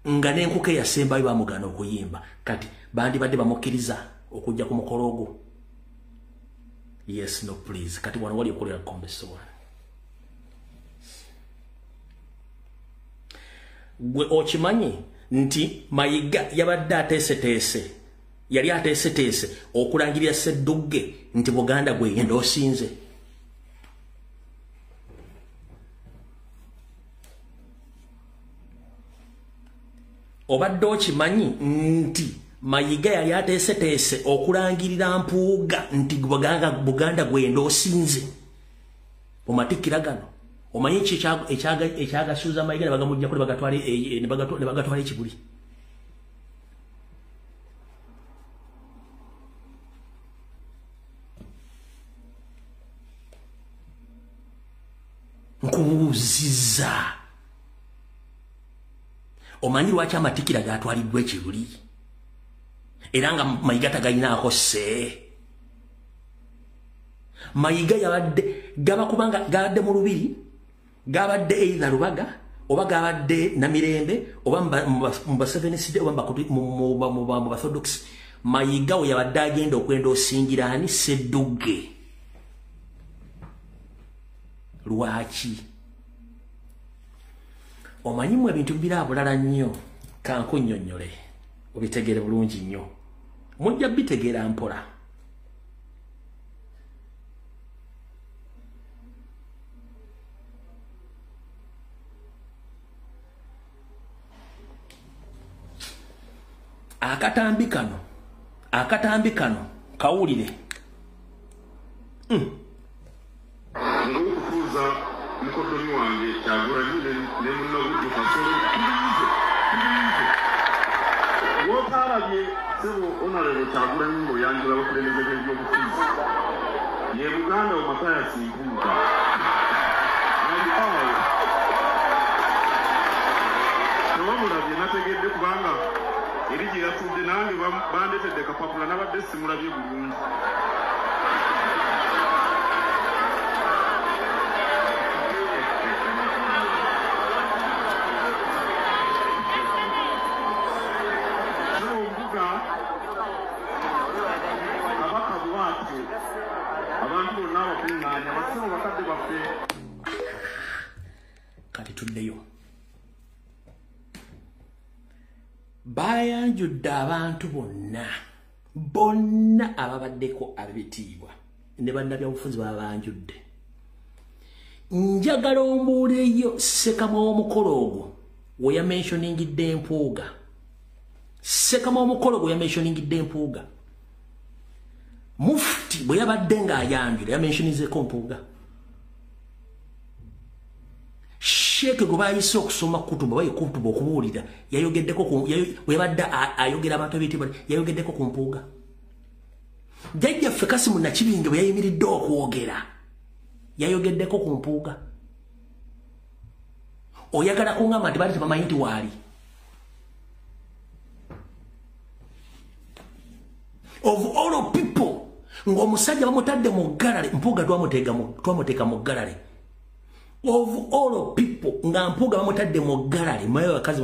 S1: nga n'enkuka eyasembayo bamugana okuyimba kati bandibadde bamukiriza okujja ku mukolo ogwo yes no please kati wano wali okolera kombesowa gwe okimanyi nti Mayiga yabadde ateeseteese yali ateeseteese okulangirira Ssedduge nti Buganda gwegenda osinze obadde okimanyi nti Mayiga yali ateeseteese okulangirira Mpuuga nti Buganda gwenda osinze omatikira gano omanyi ekyagasuuza Mayiga ne bagamujjako ne bagatwala ekibuli nkubuuziza omanyi lwaki amatikira gatwaliddwa ekibuli era nga Mayiga tagayinaako se Mayiga yabadde gaba kubanga gabadde mu lubiri gabadde either Lubaga oba gabadde Namirembe oba mu Seventh oba mu Orthodox Mayiga we yabadde agenda okwenda osingira ani Ssedduge lwaki omanyi mu ebintu bira bulala nnyo kankunnyonnyole obitegere bulungi nnyo mujja bitegeera mpola akatambi kano kawulire
S4: ngokufuza mukodoni wange Kyagulanyi ne munnabudu Kasolo wotarabye sebo onalero Kyagulanyi ng'oyanjula abakulembeze b'ebyobufuzi ye Buganda Omataya Simpuuga tewamulabye nategedde kubanga eri gye yatudde nange bandetedde kapapula nabadde simulabye bulungi
S1: kati tuddeyo bayanjudde abantu bonna ababaddeko ab'ebitiibwa ne bannabyabufuzi babanjudde njagala ombuuleyo Sekama w'omukolo ogwo we yamentioningidde Empuuga Sekama w'omukolo ogwo yamentioningidde Empuuga Mufti bwe yabadde ng'ayanjula yamentionizeko Mpuuga Sheikh gwe bayise okusoma kutuba baye kutuba okubuulira yayogeddeko we yabadde ayogera abantu ab'ebitiibwa yayogeddeko ku Mpuuga jjajjaffe Kassim Nakibiga bwe yayimiridde okwogera yayogeddeko ku Mpuuga oyagala kuŋŋamba nti baali tebamanyi nti waali of all of people ng'omusajja bamutadde mu gallery Mpuuga twamuteeka mu gallery of all people nga Mpuuga bamutadde mu gallery mayo bakazi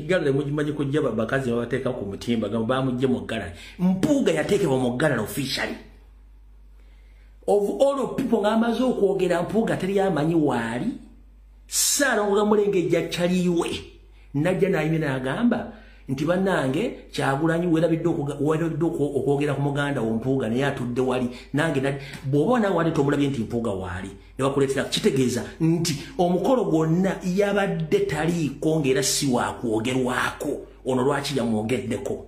S1: gallery mujimanyi kujja bakazi babateeka ku mutimba nga bamujje mu gallery Mpuuga yateekebwa mu gallery officially of all people nga amaze okwogera Mpuuga teri amanyi waali Ssaalongo Mulengejja Chaliwe najja naye n'agamba nti bannange Kyagulanyi werabidde okwogera ku muganda wo Mpuuga naye atudde wali nange bw'oba nawe wali tomulabye nti Mpuuga waali ne bakuleetera kitegeeza nti omukolo gwonna yabadde taliiko ng'era si wakwogerwako ono lwaki yamwogeddeko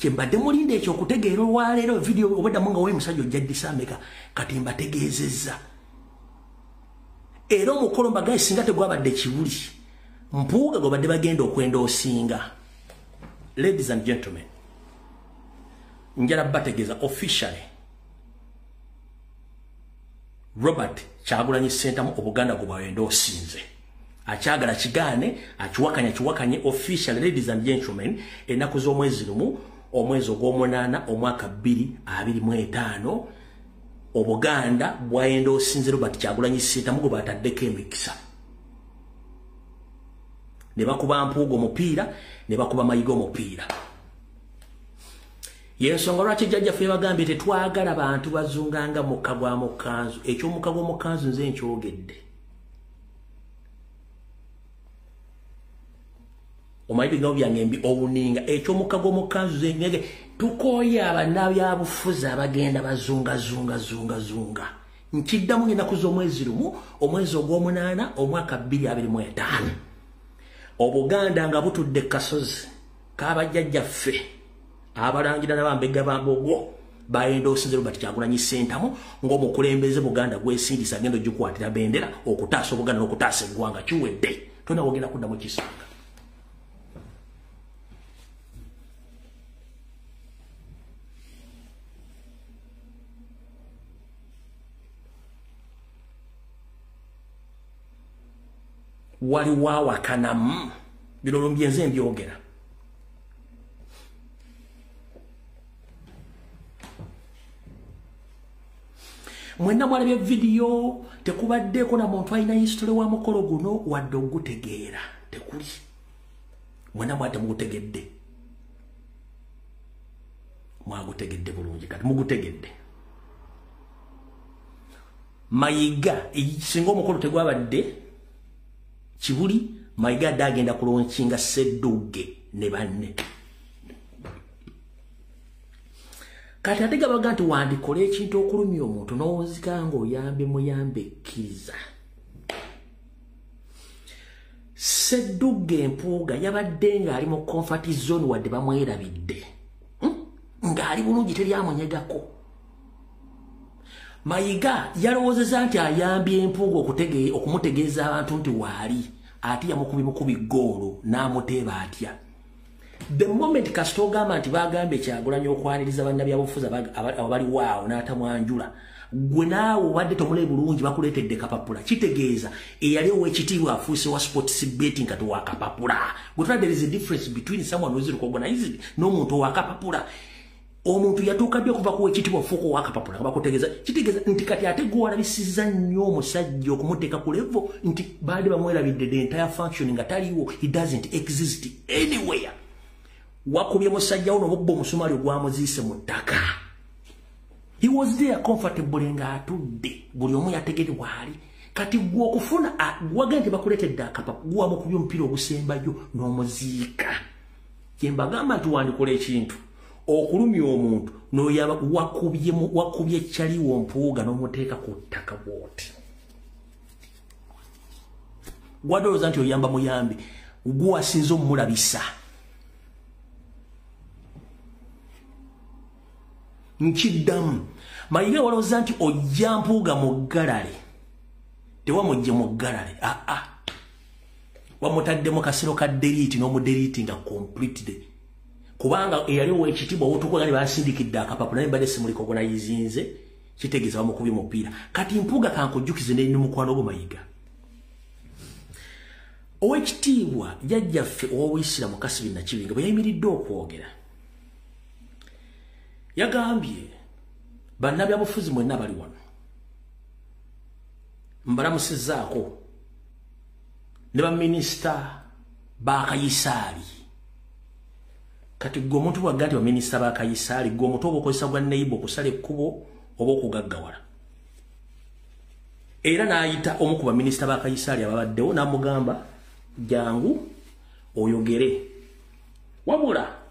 S1: Mbadde mulinde ekyo okutegeera olwaleero video obaddamu nga we musajja ojjaddisa ameka kati mbategeezezza era omukolo mbagaye singa tegwabadde kibuli Mpuuga gwe badde bagenda okwenda osinga. Ladies and gentlemen, njala bategeeza officially Robert Kyagulanyi Ssentamu Obuganda gwe bwenda osinze akyagala kigaane akiwakanye officially. Ladies and gentlemen, ennaku z'omwezi lumu omwezi ogw'omunaana omwaka 2025 Obuganda bwayenda osinze Robert Kyagulanyi Ssentamu gwe bataddeko emikisa ne bakuba Mpuuga omupiira ne bakuba Mayiga omupiira. Yensonga lwaki jjajjaffe bagambye tetwagala bantu bazunganga mukagwa mu kanzu ekyomukagwa mu kanzu nze nkyogedde. Omayibi nga byange mbi obuninga ekyomukagwa mu kanzu nze ngege tukoya abannabyabufuzi abagenda bazunga nkiddamu ennaku z'omwezi lumu omwezi ogw'omunaana omwaka 2025 Obuganda nga butudde kasozi kabajjajjaffe abalangira n'abambega bambogo bayenda osinze Robert Kyagulanyi Ssentamu ng'omukulembeze Buganda gwesindisa agenda ogikwatira bendera okutaasa Obuganda n'okutaasa eggwanga kiwedde tonawogera kuddamu kisanga. Waliwo awakanamu bino mbyenze mbyogera. Mwenna mwalabye video tekubaddeko na muntu alina history wa mukolo guno wadde ogutegeera tekuli. Mwenna mwate mugutegedde. Mwagutegedde bulungi kati mugutegedde. Mayiga singa omukolo tegwabadde kibuli Mayiga dagenda kulonkinga Ssedduge ne banne. Kati ate gabaga nti wandikola ekintu okulumya omuntu n'owozika ng'oyambe muyambe kkiriza. Ssedduge Mpuuga yabadde ng'ali mu comfort zone wadde bamwerabidde ng'ali bulungi teri amunyegako. Mayiga yalowoozeza nti ayambye Mpuuga okumutegeeza abantu nti waali ate yamukubi ggoolo n'amuteeba atya. The moment kasito ogamba nti bagambye Kyagulanyi okwaniriza bannabyabufuzi abali waawo n'atamwanjula gwe naawe obadde tomule bulungi bakuleetedde kapapula kitegeeza eyali ow'ekitiibwa afuuse wa sports betting kati wa kapapula. There is a difference between someone who is recognized n'omuntu owa kapapula. Omuntu yatuuka dde okuva ku w'ekitiibwa fuuko wa kapapula bakutegeeza kitegeeza nti kati ate gw'olabisizza nnyo omusajja okumuteeka ku level nti baadde bamwerabidde the entire function nga taliiwo, he doesn't exist anywhere. Wakubye musajja ono mubbo omusumali ogwamuziise mu ttaka. He was there comfortable nga atudde buli omu yategere waali. Kati gwe okufuna gwagende bakuleetedde akapapa gwamukubye omupiira ogusembayo n'omuziika. Kyembagamba nti wandikola ekintu okulumya omuntu n'oyaba wakubye Chaliwo Mpuuga n'omuteeka ku ttaka bw'oti. Gwadolooza nti oyamba muyambi gwe asinze omulabisa. Nkiddamu Mayiga walowooza nti ojja Mpuuga mu gallery tewamujje mu gallery wamutaddemu kasiro ka delete n'omudelete nga completely kubanga eyali ow'ekitiibwa owotukola ne bansindikidde akapapula naye mbadde simuliko gonayizinze kitegeza bamukubye mupiira kati mpuga kankujjukize ne mukwano go Mayiga owekitiibwa jjajjaffe ow'Obuyisiraamu Kasibiri Nakibinge bwe yayimiridde okwogera yagambye bannabyabufuzi mwenna bali wano mbalamusizzaako ne baminisita ba Kayisaali kati gwe omuntu bwagga nti baminisita ba Kayisaali gwe omuntu oba okozesa gwa neighbor okusala ekkubo oba okugaggawala era n'ayita omu ku baminisita ba Kayisaali ababaddewo n'amugamba jangu oyogere wabula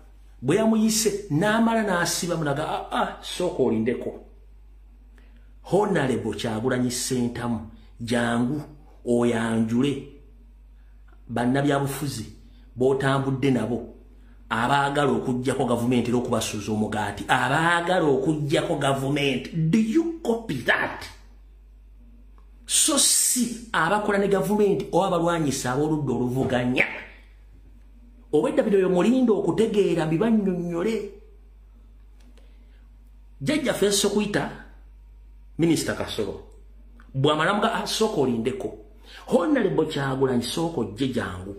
S1: bwe yamuyise n'amala n'asiba munaga sooka olindeko Honorable Kyagulanyi Ssentamu jangu oyanjule bannabyabufuzi b'otambudde nabo abaagala okujjako gavumenti era okubasuuza omugaati abaagala okujjako gavumenti do you copy that so si abakola ne gavumenti oba abalwanyisa ab'oludda oluvuganya obwedda bino mulindo okutegeera bibannyonnyole jjajjaffe yasse okuyita Minisita Kasolo bw'amala muga sooka olindeko Honorable Kyagulanyi sooka ojje jangu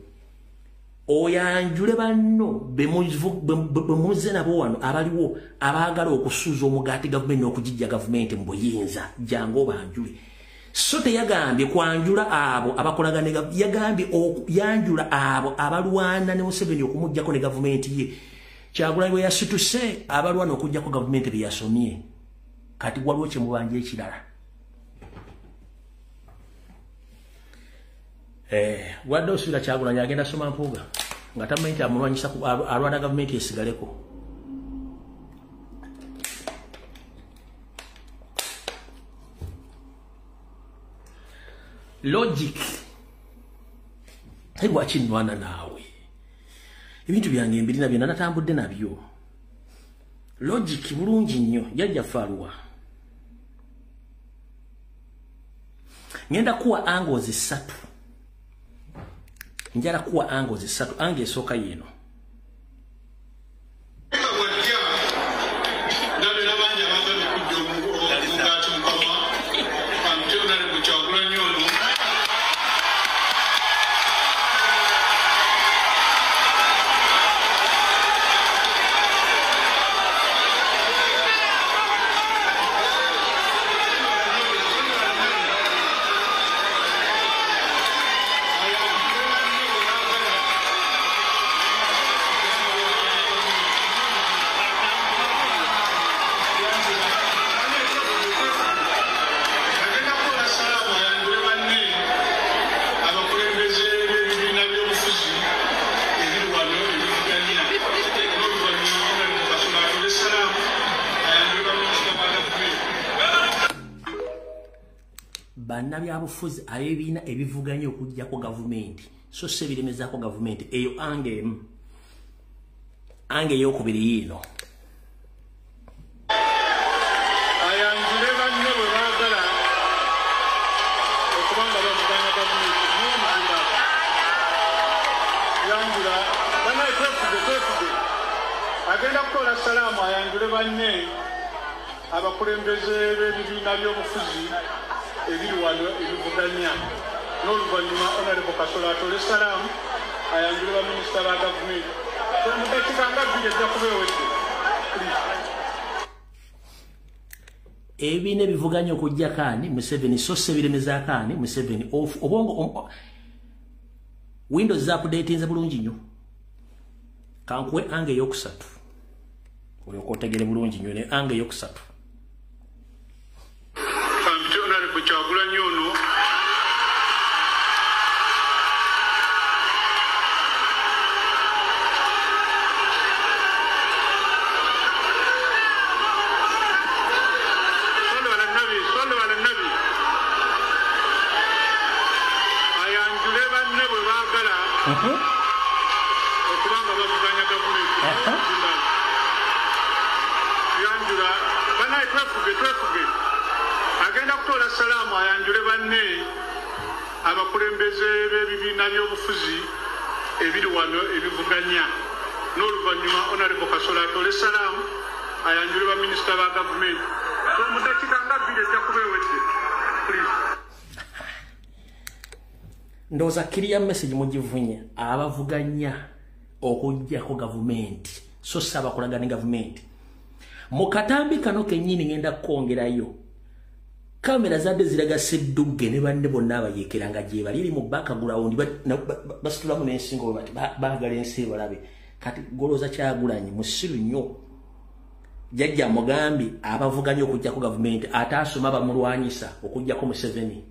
S1: oyanjule banno bemuze nabo wano abaliwo abaagala okusuuza omugaati gavumenti n'okugijja gavumenti mu buyinza jangu obanjule so teyagambye kwanjula abo abakolagana yagambye yanjula abo abalwana ne Museveni okumuggyako ne gavumenti ye Kyagulanyi we yasituse abalwana okuggyako gavumenti bye yasomye kati waliwo kye mubanja ekirala wadde osubira Kyagulanyi agenda soma mpuuga nga tamanyi nti amulwanyisa alwana gavumenti esigaleko logic lwaki nnwana naawe ebintu byange mbirina byonna natambudde nabyo logic bulungi nnyo jjajjaffe aluwa ngenda kuwa angles 3 njala kuwa angles 3 ange esooka yeno bannabyabufuzi abebiina ebivuganya okujjako gavumenti so se biremezaako gavumenti eyo ange ey'okubiri yiino
S4: ayanjule banne bwe baagala okubanga bavuganya gavumenti n'omuzimba yanjula banaye twefuge agenda kukola salaamu ayanjule banne abakulembeze b'ebibiina by'obufuzi ebiri wano ebivuganya n'oluvannyuma Honorable Kasolo atole salaamu ayanjule baminisita ba gavumenti mudakiika nga bbiri ejja kubeewedde
S1: ebibiina ebivuganya okujja kaani Museveni so se biremeza kaani Museveni obongo Windows updatinze bulungi nnyo kankuwe ange eyokusatu olyoka otegere bulungi nnyo ne ange eyokusatu
S4: Kyagulanyi ono sallu ala nabi ayanjule banne bwe baagala okubanga bavuganya gavumenti yanjula banaye twefuge agenda kutola salaamu ayanjule banne abakulembeze b'ebibiina by'obufuzi ebiri wano ebivuganya n'oluvannyuma Honorable Kasolo atole salaamu ayanjule baminisita ba gavumenti
S1: Ndoza clear message mugivunye abavuganya okujjako government so saba kulagana government mukatambi kano kenyini ngenda kongerayo kamera zade ziraga Ssedduge ne bande bonna abayekiranga gye bali mu background basitulamu n'ensingo bati bagala ensi balabe kati goloza kyagulanye musiru nnyo jajja mugambi abavuganya okujjako government atasoma bamulwanyisa okujjako Museveni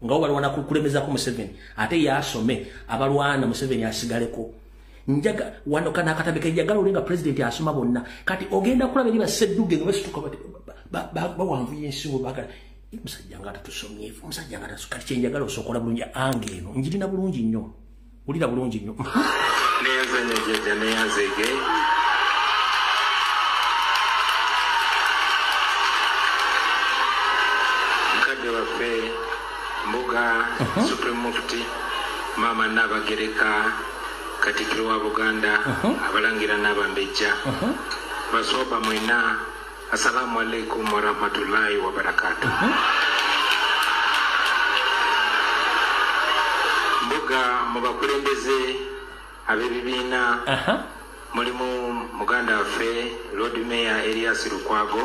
S1: nga balwana kulemeza ko Museveni ate yasome abalwana Museveni asigaleko njaga wano kana akatabike njagala olinga president asoma bonna kati ogenda kulaba liba Ssedduge nga basituka bati bawanvuye ensingo bagala musajja ngata tusomye musajja ngata sukali chenjagala osokola bulungi angeno njirina bulungi nnyo ulira bulungi nnyo
S5: neyazanye jeje neyazege mkade wafe mbuga Supreme Mufti mama Nabagereka Katikiro wa Buganda abalangira n'abambejja basoba mwena assalamu alaikum wa rahmatullahi wa barakatuh mbuga mubakulembeze abebibina mulimu muganda waffe Lord Mayor Elias Lukwago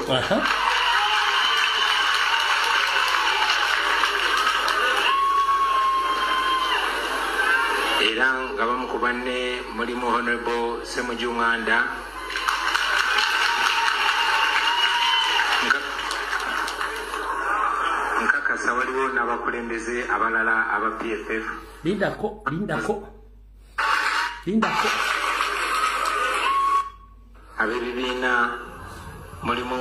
S5: era nga bamukubane mulimu Honorable Semujunganda nkakasa waliwo n'abakulembeze abalala aba PFF
S1: lindako
S5: abebibiina mulimu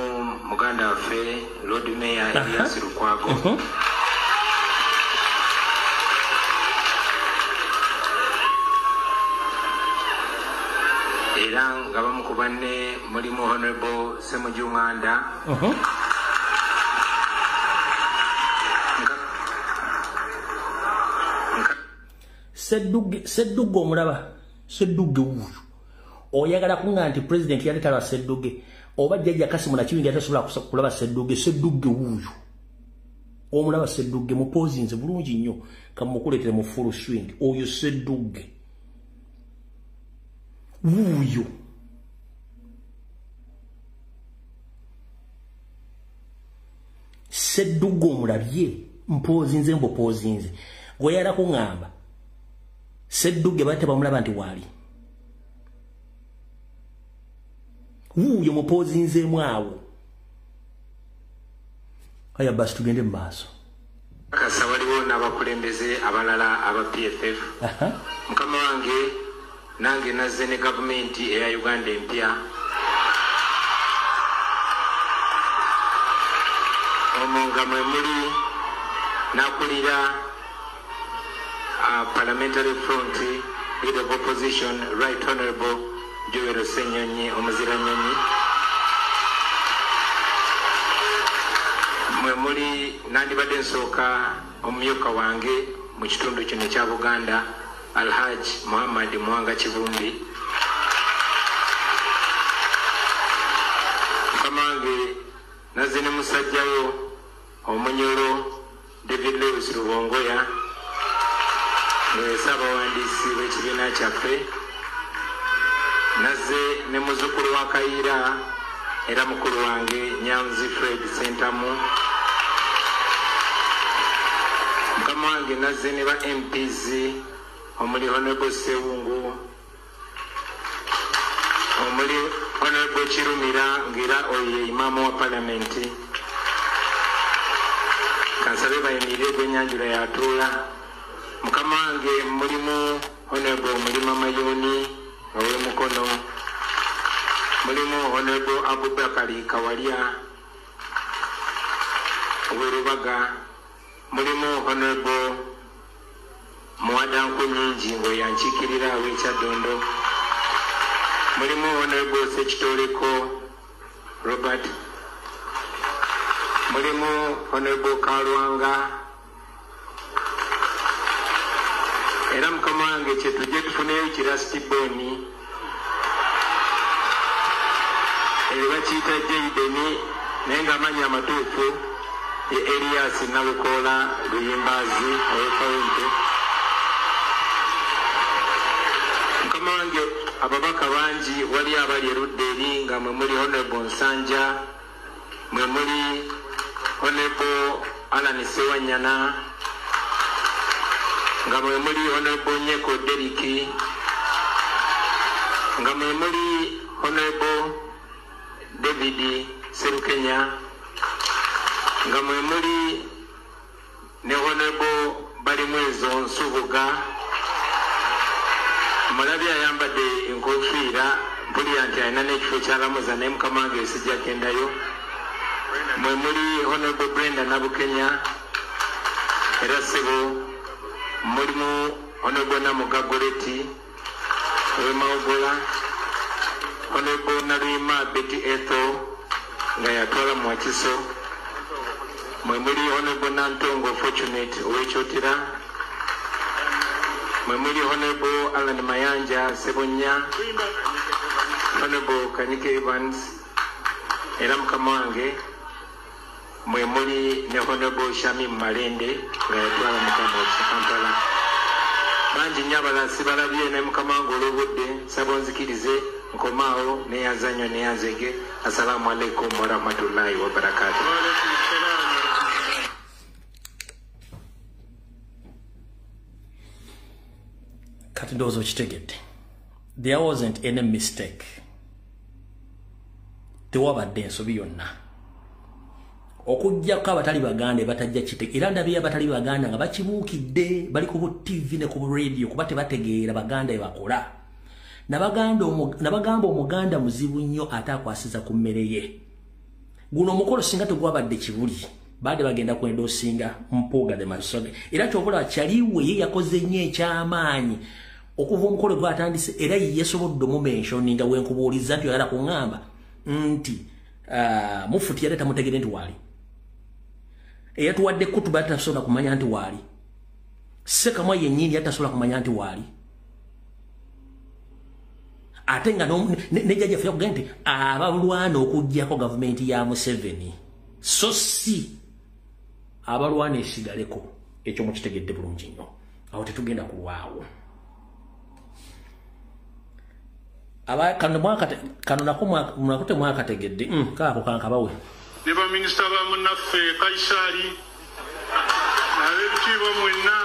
S5: muganda waffe Lord Mayor Elias Lukwago era nga bamukubane mulimu Honorable Semujunganda
S1: Ssedduge omulaba Ssedduge uyu oyagala kunga nti president yaleetala Ssedduge oba jjajja Kasimu Nakibinge atasobola kulaba Ssedduge uyu omulaba Ssedduge mupozinze bulungi nnyo kamukuleetere mu full swing oyo Ssedduge uyu Ssedduge omulabye mpozinze mbopozinze goyala kungamba Ssedduge bate bamulaba nti wali uyo mupozinzeemu awo aya basi tugende mu maaso
S5: kasa waliwo n'abakulembeze abalala aba PFF mukama wange nange nazze ne gavumenti eya Uganda empya omonga mwe muli nakulira Parliamentary Front Leader of Opposition Right Honorable Joel Senyonyi omuziranyonyi mwe muli nandibadde nsooka omumyuka wange mu kitundu kino kya Buganda Alhaj Muhammad Mwanga Kivumbi kamange nazze ne musajjayo omunyolo David Lewis Rubongoya Ssabawandiisi w'ekibiina kyaffe nazze ne muzzukulu wa Kayiira era mukulu wange Nyanzi Fred Sentamu mukama wange nazze ne ba MPs omuli Honorable Sewungu omuli Honorable Kirumira ng'era oyo imaamu wa Parliament kansabe bayimirire gwenyanjula yatuula mukama wange mulimu Honorable Mulima Mayoni owe mukono mulimu Honorable Abubakari Kawalya owe Rubaga mulimu Honorable Muwadanku Nyingi ngo yankiikirira aw'Ekyadondo mulimu Honorable Sekitoleko Robert mulimu Honorable Kalwanga era mukama wange kyetujje tufuneyo kirasitiboni bakiyita Jaideni nenga amanya amatuufu ye Elias Nalukola Luyimbazi ow'Ekawempe. Mukama wange ababaka bangi wali abali erudda eri nga mwe muli Honorable Nsanja, mwe muli Honorable Alan Sewanyana, nga mwe muli Honorable Nyeko Deriki, nga mwe muli Honorable David Serukenya, nga mwe muli ne Honorable Balimwezo Nsubuga. Mulabi ayambadde enkofiira mpulira nti alina n'ekifo ky'alamuza naye Mukama wange sijja gendayo. Mwe muli Honorable Brenda Nabukenya, era ssebo mulimu Honorable Namuga Goleti ow'Emawogola, Honorable Nalwima Betty Etho nga yatwala mu Wakiso, mwe muli Honorable Nantongo Fortunate ow'Ekyotera, mwe muli Honorable Alan Mayanja Sebonya, Honorable Kanyike Evans, era Mukama wange mwe muli ne Honorable Shamim Malende nga yatwala Mukama wa Kampala. Bangi nnyo abalala sibalabye naye Mukama wange olw'obudde nsaba onzikirize nkomaawo neyazanyo neyanzege. Assalamu alaikum warahmatullahi wabarakatuh.
S1: Kati ndowooza okitegedde. There wasn't any mistake. Tewabadde ensobi yonna. Okujjako abatali Baganda batajja kite. Era ndabye abatali Baganda nga bakibuukidde bali ku TV ne ku radio kuba tebategeera Baganda ebakola. Nabagamba Omuganda muzibu nnyo ate akwasiza ku mmere ye. Guno omukolo singa tegwabadde kibuli. Baade bagenda kwenda osinga Mpuuga de Marusoge. Era kyobula kyaliwe ye yakoze nnyo ekyamaanyi. Okuva omukolo gwatandise era yesobodde omumentioninga wenkubuuliza nti oyagala kuŋŋamba nti Mufuti yali tamutegere nti waali. Eyatuwadde kutuba tasobola kumanya nti waali. Ssekamwa yennyini yatasobola kumanya nti waali. Ate nga nejjaja fya kugamba nti abalwana okuggyako gavumenti ya Museveni. So si abalwana esigaleko. Ekyo mukitegedde bulungi nnyo. Awo tetugenda kulwawo. Kano nako mwakote mwakategedde kaako kankabawe
S4: ne baminisita ba munnaffe Kaisari n'ab'ebitiibwa mwenna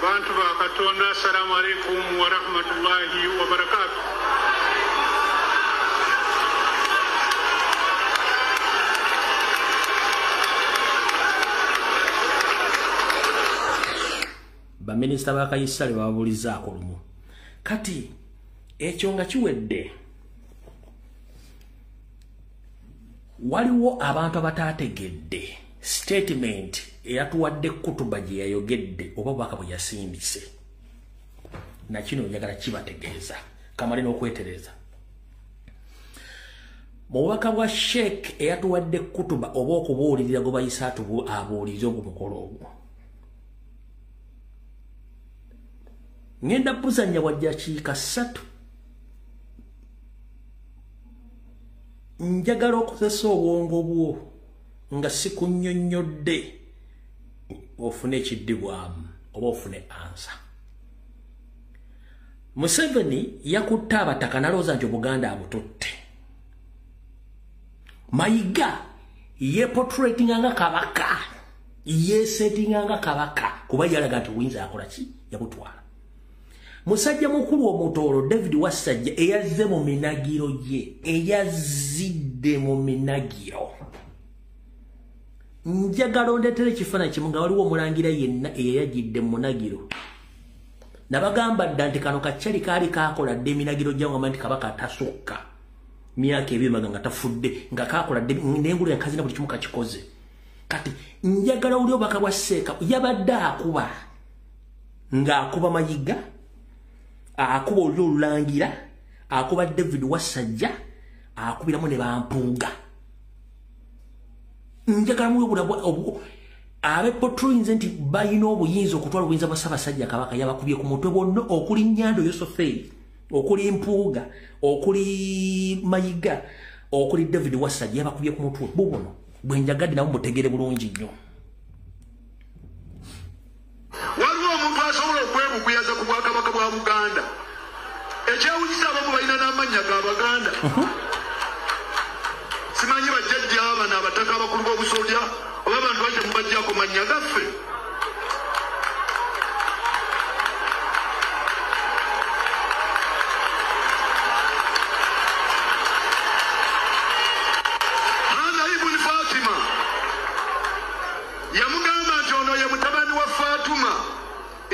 S4: bantu ba Katonda, assalamu alaikum wa rahmatullahi wa barakatuh.
S1: baminisita ba Kaisari babulizaako lumu. Kati ekyo nga kiwedde waliwo abantu abataategedde statement eyatuwadde kutuba gye yayogedde oba bwaka bwe yasimbise. Nakino njagala kibategeeza kamale n'okwetereza. Mu bubaka bwa Sheikh eyatuwadde kutuba oba okubuulirira gwe bayisa abuulirize ogwo mukolo ogwo. Ngenda buzanya wajja kiika 3. Njagala okukozesa obwongo bwo nga sikunnyonnyodde ofune ekiddibwamu oba ofune ansa. Museveni yakutte abataka nalowooza nti Obuganda abututte. Mayiga yeportratinga nga kabaka, yesettinga nga kabaka kuba yalaga nti oyinza yakola ki yabutwala. Musajja mukulu omutoolo David Wasajja eyazze mu minagiro gye, eyazidde mu minagiro. Njagala ondeetere ekifaananyi kimu nga waliwo omulangira yenna eyayagidde mu munagiro. Nabagamba dda nti kano kakyali kaali kaakola dde eminagiro gy'angamba nti kabaka atasukka myaka ebyemaga nga tafudde nga kaakola dde n'engulu enkazina buli kimu kakikoze. Kati njagala oli obubaka bwa Seeka yabadde akuba ng'akuba Mayiga, akuba oli olulangira, akuba David Wasajja, akubiramu ne Bampuuga. Njagala muwe abe potruinze nti bayina obuyinza okutwala obuyinza bwa Ssaabasajja Kabaka yabakubye ku mutwe bonna okuli Nyando Yosoferi, okuli Mpuuga, okuli Mayiga, okuli David Wasajja yabakubye ku mutwe bubono bwenjagadde nabo mutegere bulungi nnyo.
S6: Waliwo omuntu asobola okwebuguyaza ku Bwakabaka bwa Buganda ekyewunyisa abamu balina n'amannya ga Baganda. Simanyi bajjajja aba n'abataka abakulu b'obusolya oba abantu bajja mubajjako mannya gaffe.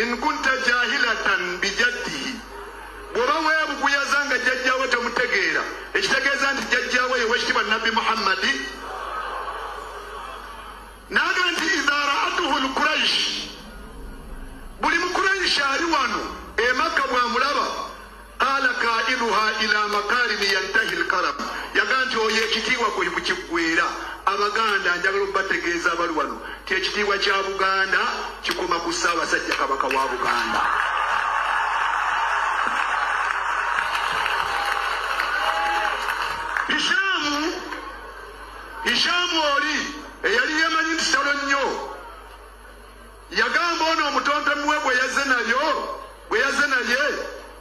S6: In kunta jahilatan bijaddihi bwoba weebuguyazanga jjajjaawe temutegeera ekitegeeza nti jjajjaawe ye wekitiibwa Nabbi Muhammadi naaga nti idha ra'atuhu l-Quraysh buli mukuraishi ali wano emaka bwamulaba qaala kailuha ila makarimi yantahi l-karam yaga nti oyo ekitiibwa kwe kukiggweera. Abaganda njagala okubategeeza abali wano ti ekitiibwa kya Buganda kikoma ku Ssaabasajja Kabaka wa Buganda. Hishaamu oli eyali yemanyi nti salo nnyo yagamba ono omutontomi we bwe yaze naye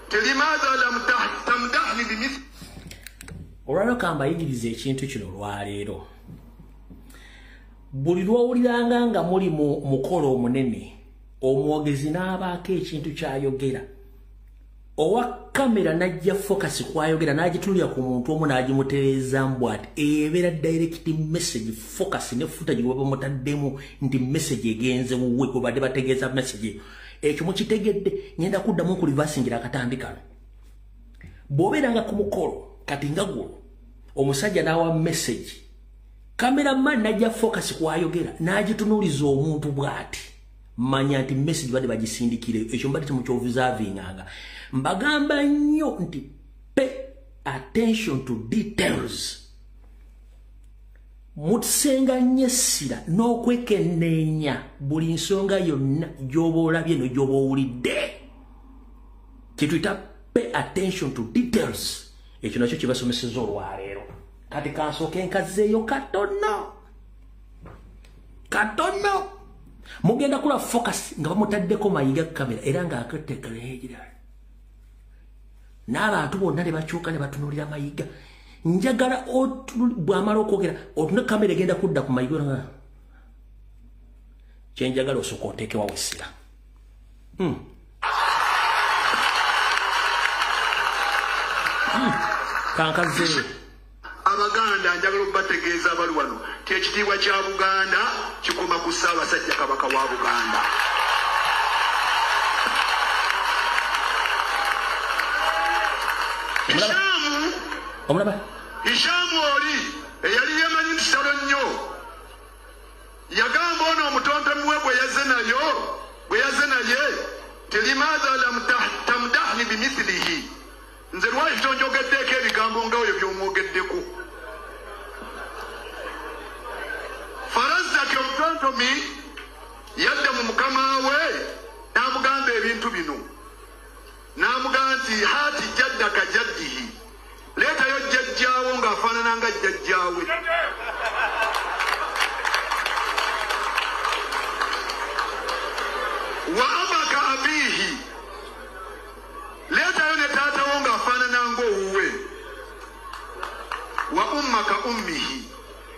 S6: telimaadha lam tamdahni bimithli.
S1: Olwaliro kambayigiriza ekintu kino olwaleero. Buli lwowuliranga nga muli mu mukolo omunene omwogezi n'abaako ekintu kyayogera owa kamera najja focus kwayogera n'agitulira ku muntu omu n'agimutereeza mbwati ebeera direct message focus ne footage bwe bamutaddemu nti message egenze wuwe obadde bategeeza message ekyo mukitegedde ngenda kuddamu ku reversingira akatambi kano. Bw'obeeranga ku mukolo kati nga guno omusajja n'awa message cameraman najja focus kwayogera n'agitunuliza omuntu bwati manya nti message badde bagisindikire ekyo mbadde temukyobservinganga. Mbagamba nnyo nti pay attention to details. Mutsenga nyesira n'okwekenneenya buli nsonga yonna gy'oba olabye ne gy'oba owulidde. Kyetuyita pay attention to details. Ekyo nakyo kibasomesezza olwaleero. Kati kansooke nkazeeyo katono. Mugenda kula focus nga bamutaddeko mayiga kamera era ng'aketeekaleegera. N'abantu bonna ne bakyuka ne batunuulira mayiga. Njagala bw'amala okwogera otune kamera egenda kudda ku mayiga nga kyenjagala osooka oteekewa wessira. Kankazeeyo.
S6: Abaganda njagala okubategeeza abali wano ti ekitiibwa kya Buganda kikoma ku Ssaabasajja Kabaka wa Buganda. Hishaamu oli eyali yemanyi nti salo nnyo yagamba ono omutontomi we bwe yaze naye telimaadha lam tamdahni bimithlihi. Nze lwaki tonjogeddeeko ebigambo nga oyo by'omwogeddeko. Farazzaki omutontomi yadda mu mukama we n'amugamba ebintu bino. N'amugamba nti haati jaddaka jaddihi, leetayo jjajjaawo ng'afaanana nga jjajjaawe. Wa abaka abiihi, leetayo ne taatawo ng'afaanana ng'owuwe. Wa ummaka ummihi,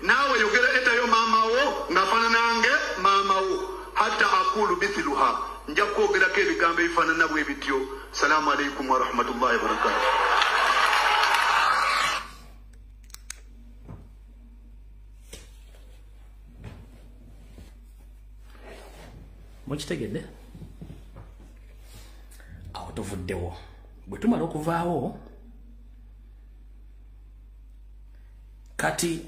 S6: naawe yogera leetayo maamawo ng'afaanana nge maamawo. Hatta aqulu mithluha, nja kwogerako ebigambo ebifaanana bwe bityo. Salaamu alaikum wa rahmatullahi wa barakatuh.
S1: Mukitegedde? Awo tuvuddewo. Bwe tumala okuvaawo kati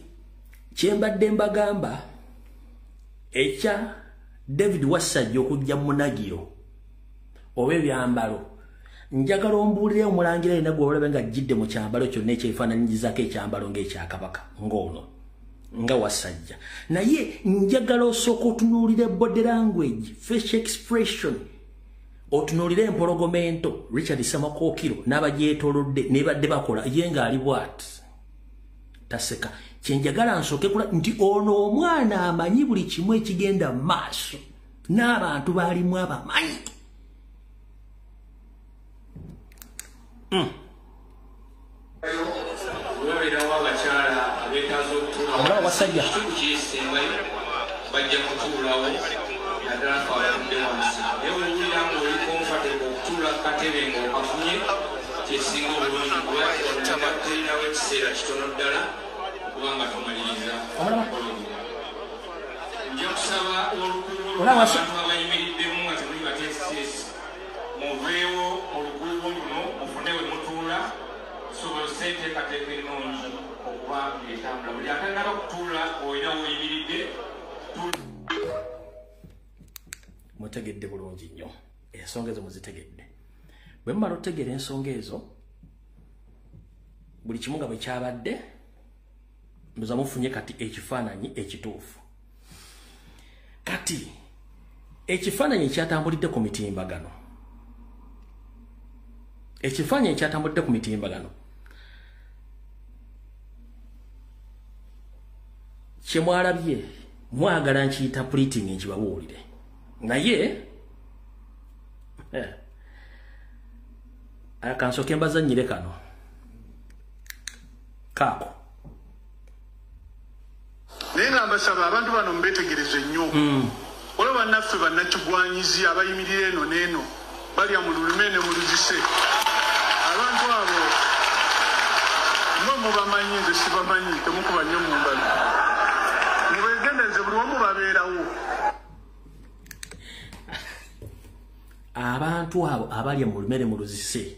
S1: kyembadde mbagamba ekya David Wasajja okujja munagiro oba ebyambalo njagala ombuulire omulangira yenna gwe olabe nga ajjidde mu kyambalo kyonna ekyefaananyirizako ekyambalo ng'ekyakabaka ng'ono nga Wasajja. Naye njagala osooka otunuulire body language, facial expression, otunuulire empologomento Richard Samakookiro n'abagyetoolodde ne badde bakola ye ng'ali bw'ati. taseka kyenjagala nsooke kula nti ono omwana amanyi buli kimu ekigenda mu maaso n'abantu baalimu abamanyi omulaba wasajja
S7: bajja kutuulawo naddala twabadde wansi naye owulira ng'oli komfatebo okutuula ku katebe ng'okafunye kyesinga obulungi kuba terinawo ekiseera kitono ddala okubanga tumaliriza nja kusaba olukuulu abantu abayimiriddemu nga temuli bateesiteesi muveewo olukuulu luno mufune we mutuula tusobose enteekateeka ennungi okuba ng'etambula buli atalina okutuula olina woyimiridde
S1: mutegedde bulungi nnyo ensonga ezo muzitegedde bwe mumala otegeera ensonga ezo buli kimu nga bwe kyabadde muza mufunye kati ekifaananyi ekituufu kati ekifaananyi ekyatambulidde ku mitimbagano kyemwalabye mwagala nkiyita pleating nkibabuulire naye akansooke mbazannyire kano kaako
S6: naye nga mbasaba abantu bano mbetegereze nnyo olwo bannaffe bannakigwanyizi abayimirira eno n'eno balya mu lulime ne mu luzise abantu abo mwe mubamanyi nze sibamanyi temukuba nnyo mu mbali mubegendereze buli wamu babeerawo
S1: abantu abo abalya mu lumere mu luzise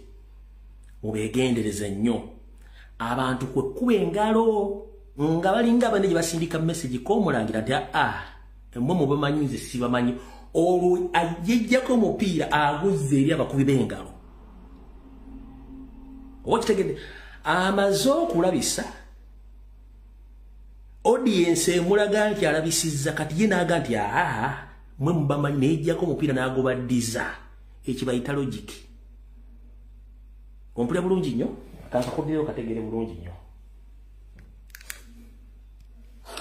S1: mubegendereze nnyo abantu kwe kuba engalo nga balinga abane gye basindika message k'omulangira nti mmwe mubamanyi nze sibamanyi olwo ajejjako omupiira aguzza eri abakubi b'engalo oba kitegedde amaze okulabisa audience emulaga nti alabisizza kati ye naaga nti mwe mubamanyi nejjako omupiira n'agobaddiza ekibayita logic ompulira bulungi nnyo kankakuddiro kategere bulungi nnyo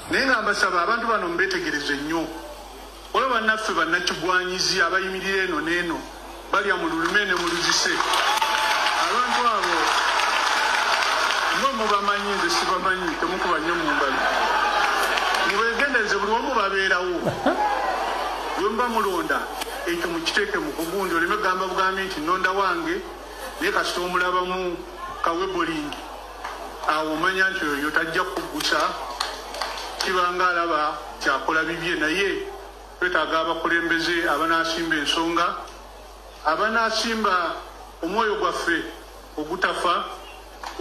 S6: naye nga mbasaba abantu bano mbetegereze nnyo olwo bannaffe bannakigwanyizi abayimirira eno n'eno balya mu lulime ne mu luzise abantu abo mwe mubamanyi nze sibamanyi temukuba nnyo mu mbali mubegendereze buli wamu babeerawo bwe muba mulonda ekyo mukiteeke mu kugundi oleme gamba bugambi nti nnonda wange naye kasita omulabamu kawebolingi awo omanya nti oyo tajja kuggusa kibanga alaba kyakola bibye naye twetaaga abakulembeze abanaasimba ensonga abanaasimba omwoyo gwaffe ogutafa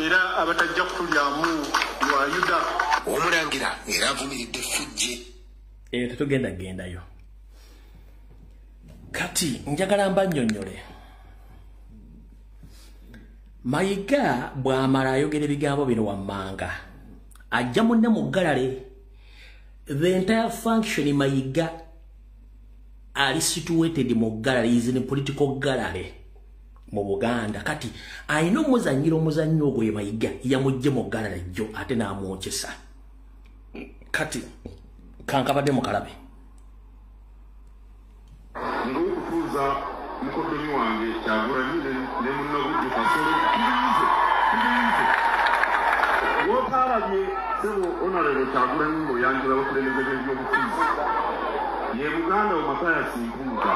S6: era abatajja kutulyamu lwayuda
S3: omulangira era avumiridde fujje
S1: tetugenda gendayo kati njagala mbannyonnyole Mayiga bw'amala ayogera ebigambo bino wammanga ajja munne mu ggalale the entire function Mayiga ali situated mu ggalale is in political gallery mu Buganda kati ayina omuzannyira omuzannyo ogwo ye Mayiga yamujje mu ggalale jjo ate n'amwokyesa kati kankabadde mu kalabe
S6: ng'okutuuza mukoddomi wange Kyagulanyi ne munnabuddu Kasolo wotaalabye sebo Honorable Kyagulanyi ng'oyanjula abakulembeze b'ebyobufuzi ye Buganda wo Mathias Mpuuga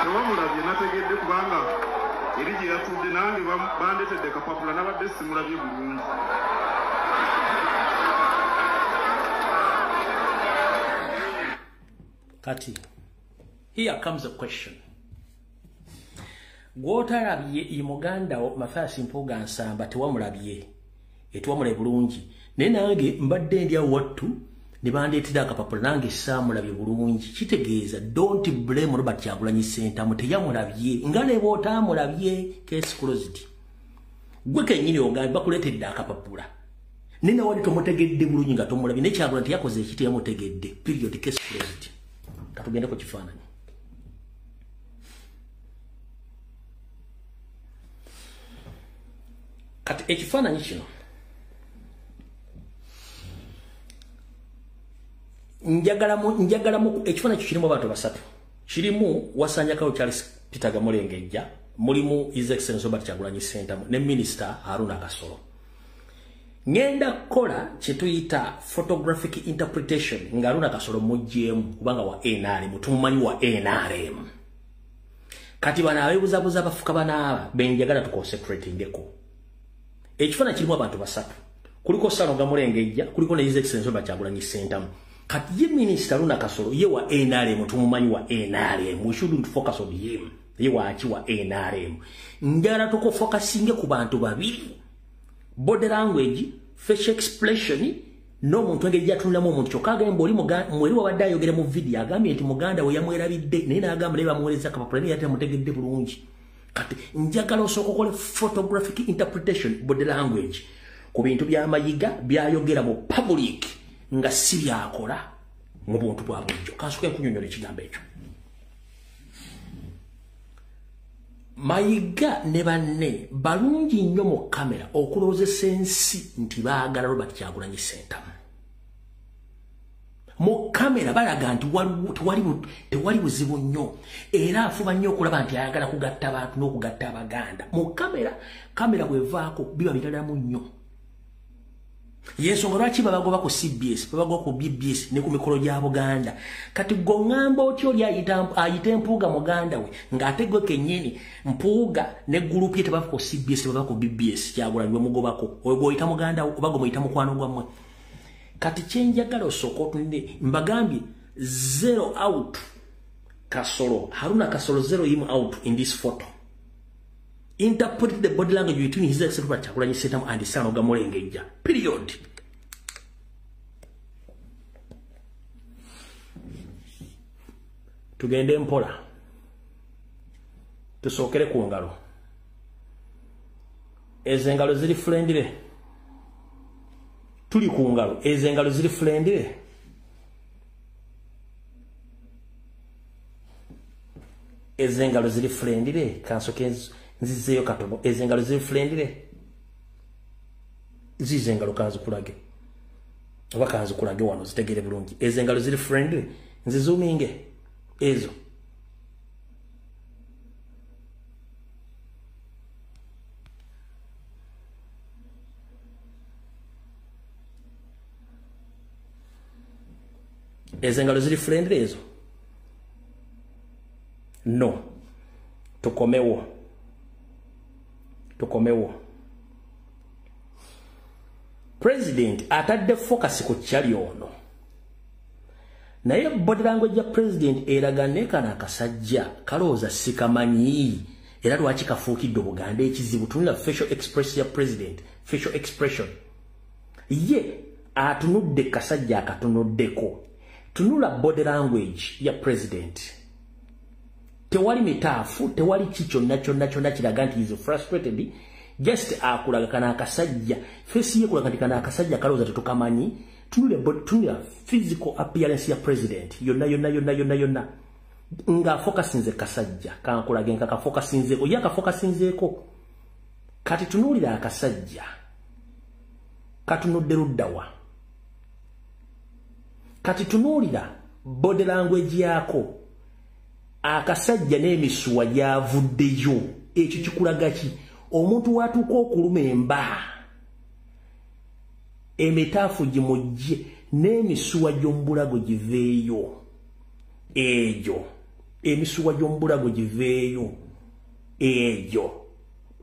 S6: tewamulabye nategedde kubanga eri gye yatudde nange bandetedde kapapula nabadde simulabye bulungi
S1: kati here comes a question gwotalabye ye Muganda wo Mathias Mpuuga Nsamba tewamulabye etwamulabye bulungi naye nange mbadde ndi awo wattu ne bandeetera akapapula nange saamulabye bulungi kitegeeza don't blame Robert Kyagulanyi Ssentamu teyamulabye nga ne bw'otaamulabye case closed gwe kennyini ogambe bakuleetedde akapapula naye nawali tomutegedde bulungi nga tomulabye naye Kyagulanyi teyakoze ekiti yamutegedde period case closed katugende ku kifaananyi kati ekifaananyi kino njagala mu ekifaananyi kirimu abantu basatu. Kirimu Wasanyakawo Charles Peter Gamulengejja, mulimu His Excellency Robert Kyagulanyi Ssentamu ne Minister Haruna Kasolo. Ngenda kola kyetuyita photographic interpretation nga Haruna Kasolo mujjemu kubanga wa NRM, tumumanyi wa NRM. Kati bana abebuzabuza bafuka banaaba benjagala tuconcentratingeko. Ekifaananyi kirimu abantu basatu. Kuliko Sano Gamulengejja, kuliko ne His Excellency Robert Kyagulanyi Ssentamu. Kati ye Minister Haruna Kasolo ye wa NRM, tumumanyi wa NRM. We shouldn't focus on him. Ye waaki wa NRM. Njagala tukofokasinge ku bantu babiri. Body language, facial expression, no muntu engeri atunulamu omuntu kyokka agamba oli mweri wabadde ayogera mu video agambye nti muganda we yamwerabidde naye n'agamba naye bamuweereza kapapula naye ate amutegedde bulungi. Kati njagala osooka okole photographic interpretation, body language ku bintu by'amayiga byayogera mu public nga si byakola mu buntu bwa bulijjo. Kansooke nkunyonnyola ekigambo ekyo. Mayiga ne banne balungi nnyo mu kamera okulowozesa ensi nti baagala Robert Kyagulanyi Ssentamu. Mu kamera balaga nti tewali buzibu nnyo era afuba nnyo okulaba nti ayagala kugatta abantu n'okugatta Abaganda. Mu kamera bwevaako biba biralamu nnyo. Yensonga lwaki babagoba ku CBS, babagoba ku BBS ne ku mikolo gya Buganda. Kati gongamba otyo oli ayita Empuuga muganda we ng'ate gwe kennyini Mpuuga ne gurupu ye tebava ku CBS tebava ku BBS Kyagulanyi bamugobako. Oyo gw'oyita muganda we oba gw'omuyita mukwano gwammwe. Kati kyenjagala osooka otunde mbagambye 0 out Kasolo, Haruna Kasolo 0 him out in this photo. Interpret the body language between His Excellency Robert Kyagulanyi Ssentamu and Sano Gamulengejja. Period. Tugende mpola. Tusookere ku ngalo. Ezo engalo ziri friendly. Tuli ku ngalo. Ezo engalo ziri friendly. Ezo engalo ziri friendly. Kansooke nzizeyo katono. Ezo engalo ziri friendly. Zizo engalo kanzikulage. Oba kanzikulage wano zitegere bulungi. Ezo engalo ziri friendly. Nzizuminge. Ezo. Ezo engalo ziri friendly ezo. No. Tukomewo. President atadde focus ku kyali ono. Naye body language ya president eraga nekana akasajja kalooza sikamanyi era lwaki kafuukidde Buganda ekizibu. Tunula facial expression ya president, facial expression. Ye atunudde kasajja akatunuddeko. Tunula body language ya president. Tewali mitaafu, tewali kyonna kiraga nti is frustrated. Just akulaga kana akasajja. Face ye kulaga kana akasajja kalooza tetukamanyi. Tunula physical appearance ya president. Yonna. Nga focusinze kasajja. Kankulage nka kafocusinzeko. Ya kafocusinzeko. Kati tunulira akasajja. Katunudde luddawa. Kati tunulira body language yako. Akasajja n'emisuwa gyavuddeyo. Ekyo kikulaga ki? Omuntu watuuka okuluma emba. Emitaafu gimujje n'emisuwa gy'ombulago giveeyo. Ejo. Emisuwa gy'ombulago giveeyo. Ejo.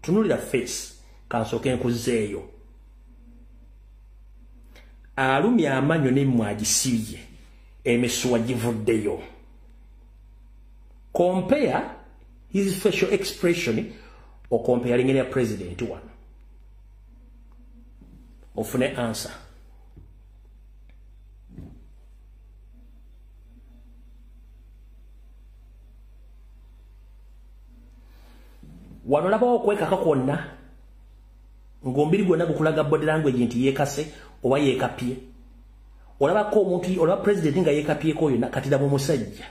S1: Tunulira face. Kansooke nkuzeeyo. Alumya amanyo n'emmwa agisibye. Emisuwa givuddeyo. Compare his facial expression or comparing any president one. Ofune answer. Wanolaba okwekaka kwonna ng'ombiri gwonna gukulaga body language nti yeekase oba yeekapye. Olabako omuntu olaba president nga yeekapyeko yonna katira mu musajja.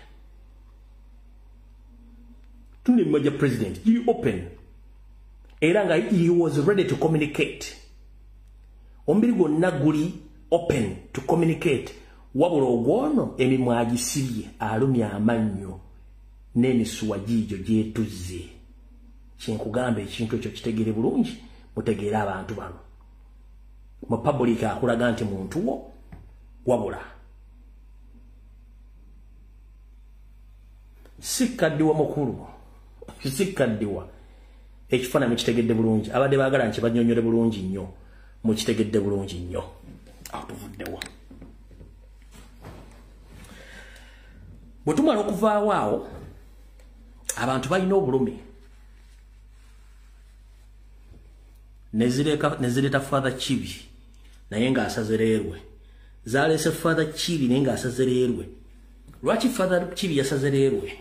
S1: Tune mmoja president, you open. era nga he was ready to communicate. Omubiri gwonna guli open to communicate. Wabula ogwono emimwa agisibye alumya amannyo n'emisuwa giijo gyetuzze. Kyenkugamba ekintu ekyo kitegere bulungi mutegeera abantu bano. Mu public akulaga nti muntu wo wabula. Sikaddiwa mukulu. Sikaddiwa. Ekifaananyi kitegedde bulungi. Abadde baagala nti bannyonnyole bulungi nnyo. Mukitegedde bulungi nnyo. Atuvuddewa. Bwe tumala okuvaawo awo, abantu balina obulumi. Nezireta Father Chibi naye ng'asazereerwe. Zaleese Father Chibi naye ng'asazereerwe. Lwaki Father Chibi yasazereerwe?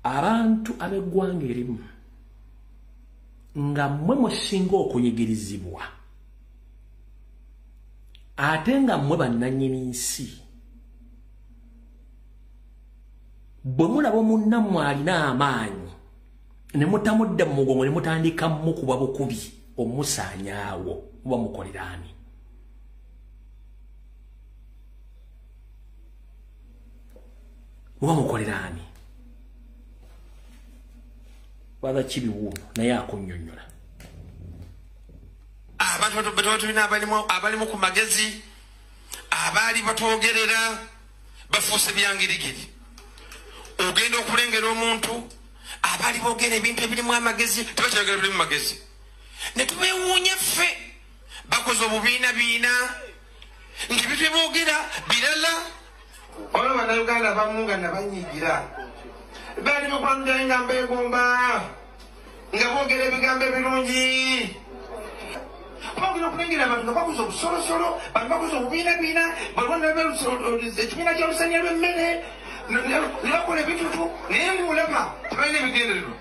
S1: Abantu ab'eggwanga erimu nga mmwe musinga okunyigirizibwa ate nga mmwe bannannyini nsi, bwe mulaba munnammwe alina amaanyi ne mutamudda mu mugongo ne mutandika mukuba bukubi omusaanyaawo, muba mukolera ani? Muba mukolera ani? Father Chibi wuuno naye akunnyonnyola.
S6: Abantu batulina abalimu ku magezi, abaali batwogerera bafuuse byangirigiri. Ogenda okulengera omuntu abaali boogera ebintu ebirimu amagezi tebakyayogera birimu magezi. Ne tubeewuunya ffe bakoze obubiinabiina ng'ebintu byeboogera birala. Olwo bannayuganda abamu nga nabanyigira baali bakwanudira nga mbeegomba nga boogera ebigambo ebirungi. Bagenda okulengera abantu nga bakoze obusolosolo, bantu bakoze obubiinabiina, balwana ekibiina ky'olusanya lw'emmere ne bakola ebitutu naye ng'olaba tebalina ebigendererwa.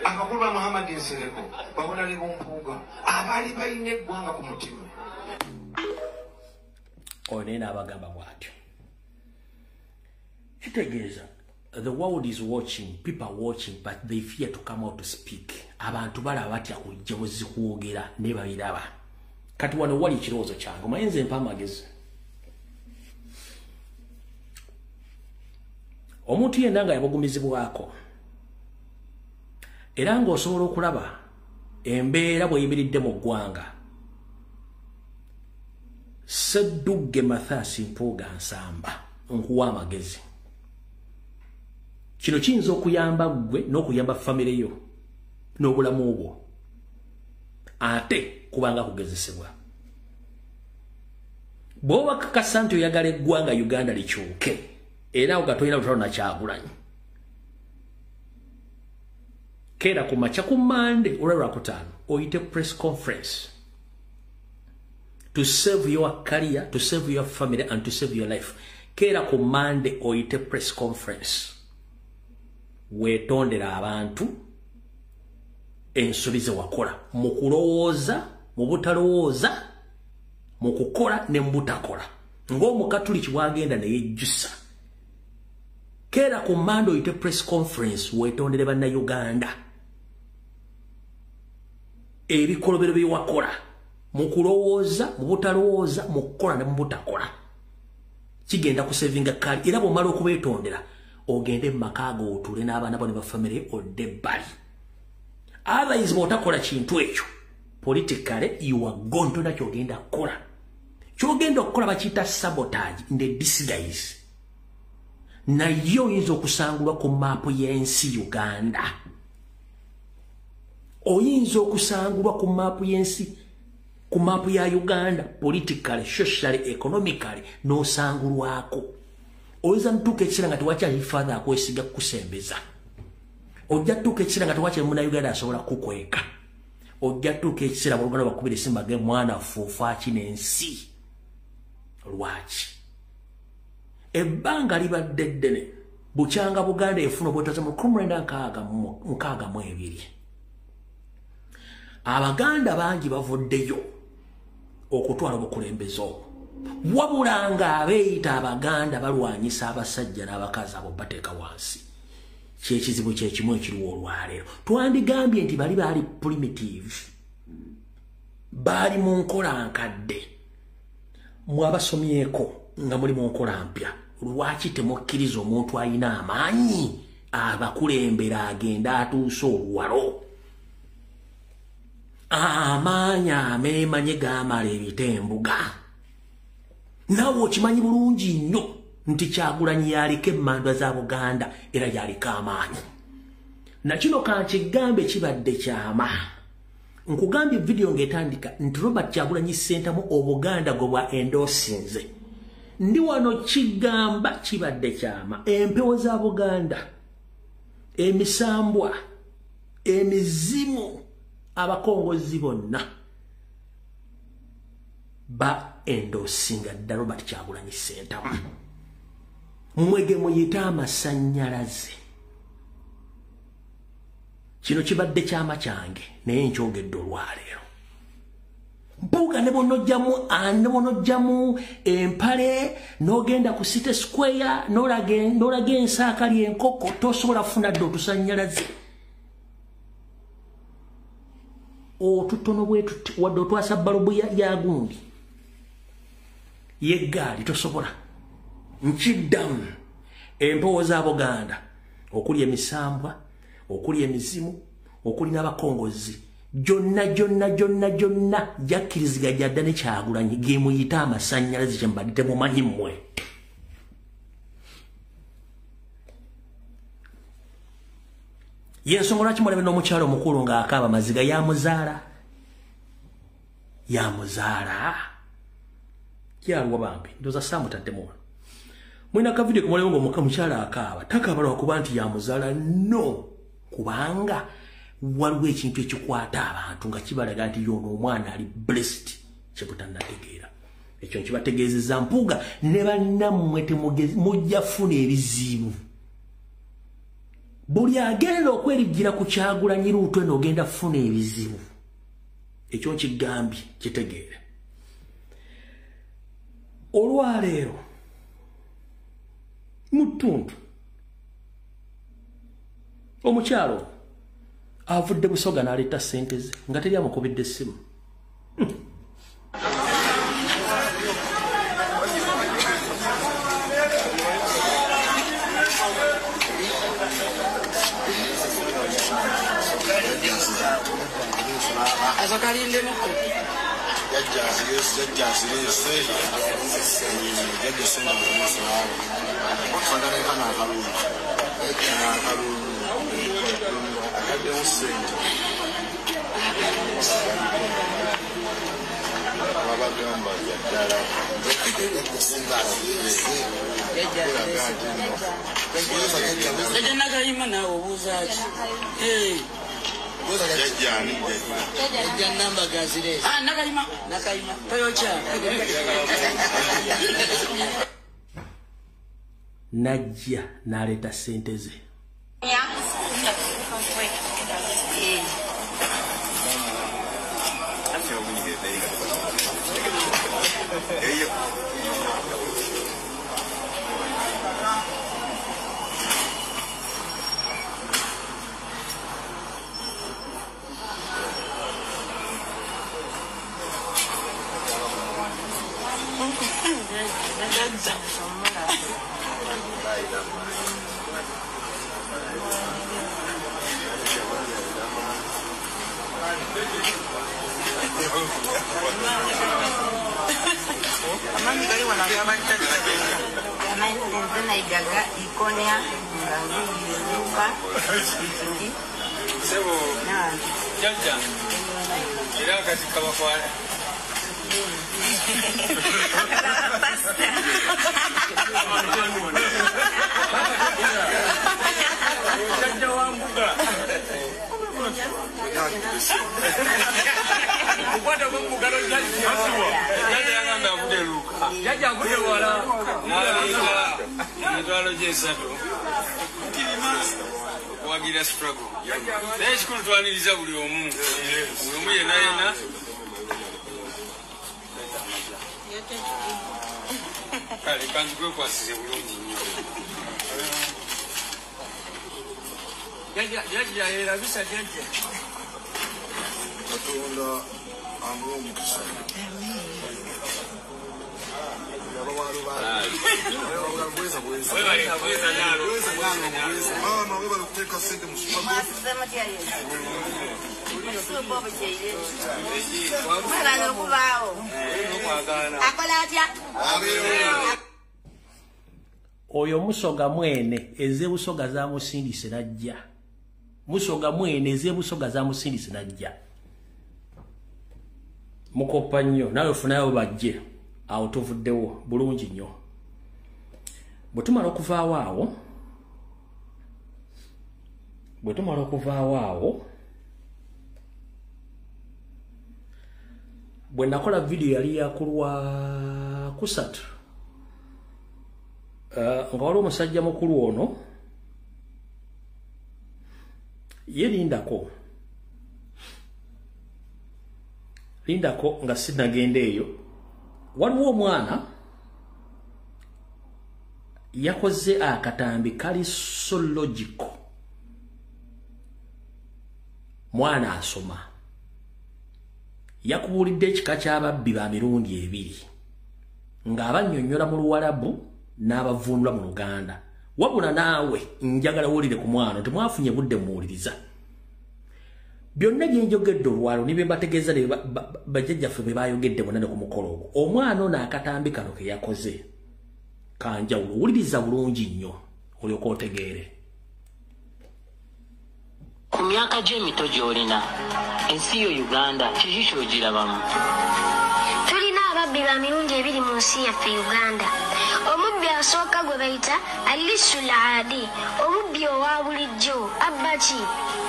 S6: Abakulu ba Muhammad Nsereko babona ne Bumpuuga abaali balina eggwanga ku mutima.
S1: Oyo naye n'abagamba bw'atyo. Kitegeeza the world is watching, people are watching, but they fear to come out to speak. Abantu balaba batya kujja bwezikuwogera ne babiraba. Kati wano wali ekirowoozo kyange omanyi nze mpa amagezi. Omuntu yenna nga yabugumizibwako era ng'osobola okulaba embeera bw'eyimiridde mu ggwanga. Sseddugge Mathias Mpuuga Nsamba nkuwa amagezi. Kino kiyinza okuyamba ggwe n'okuyamba famire yo n'obulamu bwo ate kubanga kugezesebwa. Bw'oba kakasa nti oyagala eggwanga Uganda likyuke era nga tolina lutalo na Kyagulanyi, keera ku makya ku Mande olwa Lwakutaano oyite press conference to save your career, to save your family and to save your life. Keera ku Mande oyite press conference weetondera abantu ensobi ze wakola mu kulowooza, mu butalowooza, mu kukola ne mu butakola. Ng'Omukatuliki bw'agenda ne yejjusa. Keera ku Mande oyite press conference weetondere bannayuganda ebikolobero bye wakola mu kulowooza, mu butalowooza, mu kukola ne mu butakola. Kigenda kusevinga kali era bw'omala okubeetondera ogende mu maka go otuule n'abaana bo ne bafamire odde ebbali. Otherwise bw'otakola kintu ekyo politically you are gone, tolina kyogenda kukola. Kyogenda okukola bakiyita sabotage ne disguise. Naye oyinza okusangulwa ku maapu y'ensi Uganda. Oyinza okusangulwa ku maapu y'ensi, ku maapu ya Uganda politically, socially, economically n'osangulwako. Oyinza ntuuka ekiseera nga tewakyali father akwesiga kukusembeza. Ojja tuuka ekiseera nga tewakyali Munnayuganda asobola kukweka. Ojja tuuka ekiseera bw'oluganda bakubira esimba ge mwana fuufa kino ensi. Lwaki? Ebbanga libadde ddene bukyanga Buganda efuna obwetwaze mu 1962. Abaganda bangi bavuddeyo okutwala obukulembeze obwo. wabulanga abeeyita abaganda balwanyisa abasajja n'abakazi abo bateeka wansi kyekizibu kyekimu ekiriwo olwaleero twandigambye nti bali baali primitive baali mu nkola nkadde mwabasomyeko nga muli mu nkola mpya lwaki temukkiriza omuntu alina amaanyi abakulembera agenda atuuse oluwalo amaanyi ameemanye gaamala ebitembuga nawe okimanyi bulungi nnyo nti Kyagulanyi yalika emmandwa za Buganda era yalika amaanyi nakino kankigambe kibadde kyama nkugambye video ng'etandika nti Robert Kyagulanyi Ssentamu Obuganda gwe bwa endosinze ndi wano kigamba kibadde kyama empewo za Buganda emisambwa emizimu abakongozi bonna ba endosinga dda Robert Kyagulanyi Ssentamu mwege muyita amasannyalaze kino kibadde kyama kyange naye nkyogedde olwaleero mpuuga ne bonojjamu empale n'ogenda ku City Square n'olaga ensaakali enkoko tosobola kufuna dde otusannyalaze otutono bwetuti wadde otwasa balubu ya gundi yeggaali tosobola nkiddamu empewo za Buganda okuli emisambwa okuli emizimu okuli n'abakongozi gyonna jakkiriziga jadda ne Kyagulanyi ge muyita amasannyalaze kye mbadde temumanyi mmwe yensonga lwaki mulabe n'omukyalo omukulu ng'akaaba maziga yamuzaala kyalwa bambi ndoza saamutaddemu mwina akavidiyo kumulabe ng'omukyala akaaba takaaba lwakuba nti yamuzaala no kubanga waliwo ekintu ekikwata abantu nga kibalaga nti yono omwana ali blessed kyebutannategeera ekyo nkibategeezezza mpuuga ne bannammwe mujja funa ebizibu buli agenda okwerijjira ku Kyagulanyi luutu eno ogenda funa ebizibu ekyo nkigambye kitegeere olwaleero mu ttuntu omukyalo avudde Busoga n'aleeta ssente ze nga teri amukubidde essimu najja n'aleeta ssente ze
S2: wagira struggle naye kikulu twaniriza buli omu yena kale kanzi kwekwasize bulungi nnyo jajja yerabisa jajja
S6: katonda amuwa omukisa webalokuteeka sente mu
S1: oyo musoga mwene ezebusoga zamusindise najja musoga mwene ezebusoga zamusindise najja mukopa nnyo nawe funayo bajje awo tuvuddewo bulungi nnyo bwe tumala okuvaawo awo bwe nakola video yali yakulwa kusatu nga wali omusajja mukulu ono lindako nga sinagenda eyo waliwo omwana yakoze akatambi kali so logical mwana asoma yakubuulidde ekika ky'ababbi ba mirundi ebiri ng'abannyonnyola mu Luwarabu n'abavuunula mu Luganda wabula naawe njagala wulire ku mwana temwafunye budde muwuliriza byonna bye njogedde olwalo ne bye mbategeeza ne bajjajjaffe bye baayogedde bonna ne ku mukolo ogwo omwana ono akatambi kano ke yakoze kanjawulo wuliriza bulungi nnyo olyoka otegeere
S8: ku myaka gy'emito gy'olina ensi yo Uganda kiki ky'ogirabamu
S9: tulina ababbi ba mirundi ebiri mu nsi yaffe Uganda omubbi asooka gwe bayita alisu laadi omubbi owa bulijjo abbaki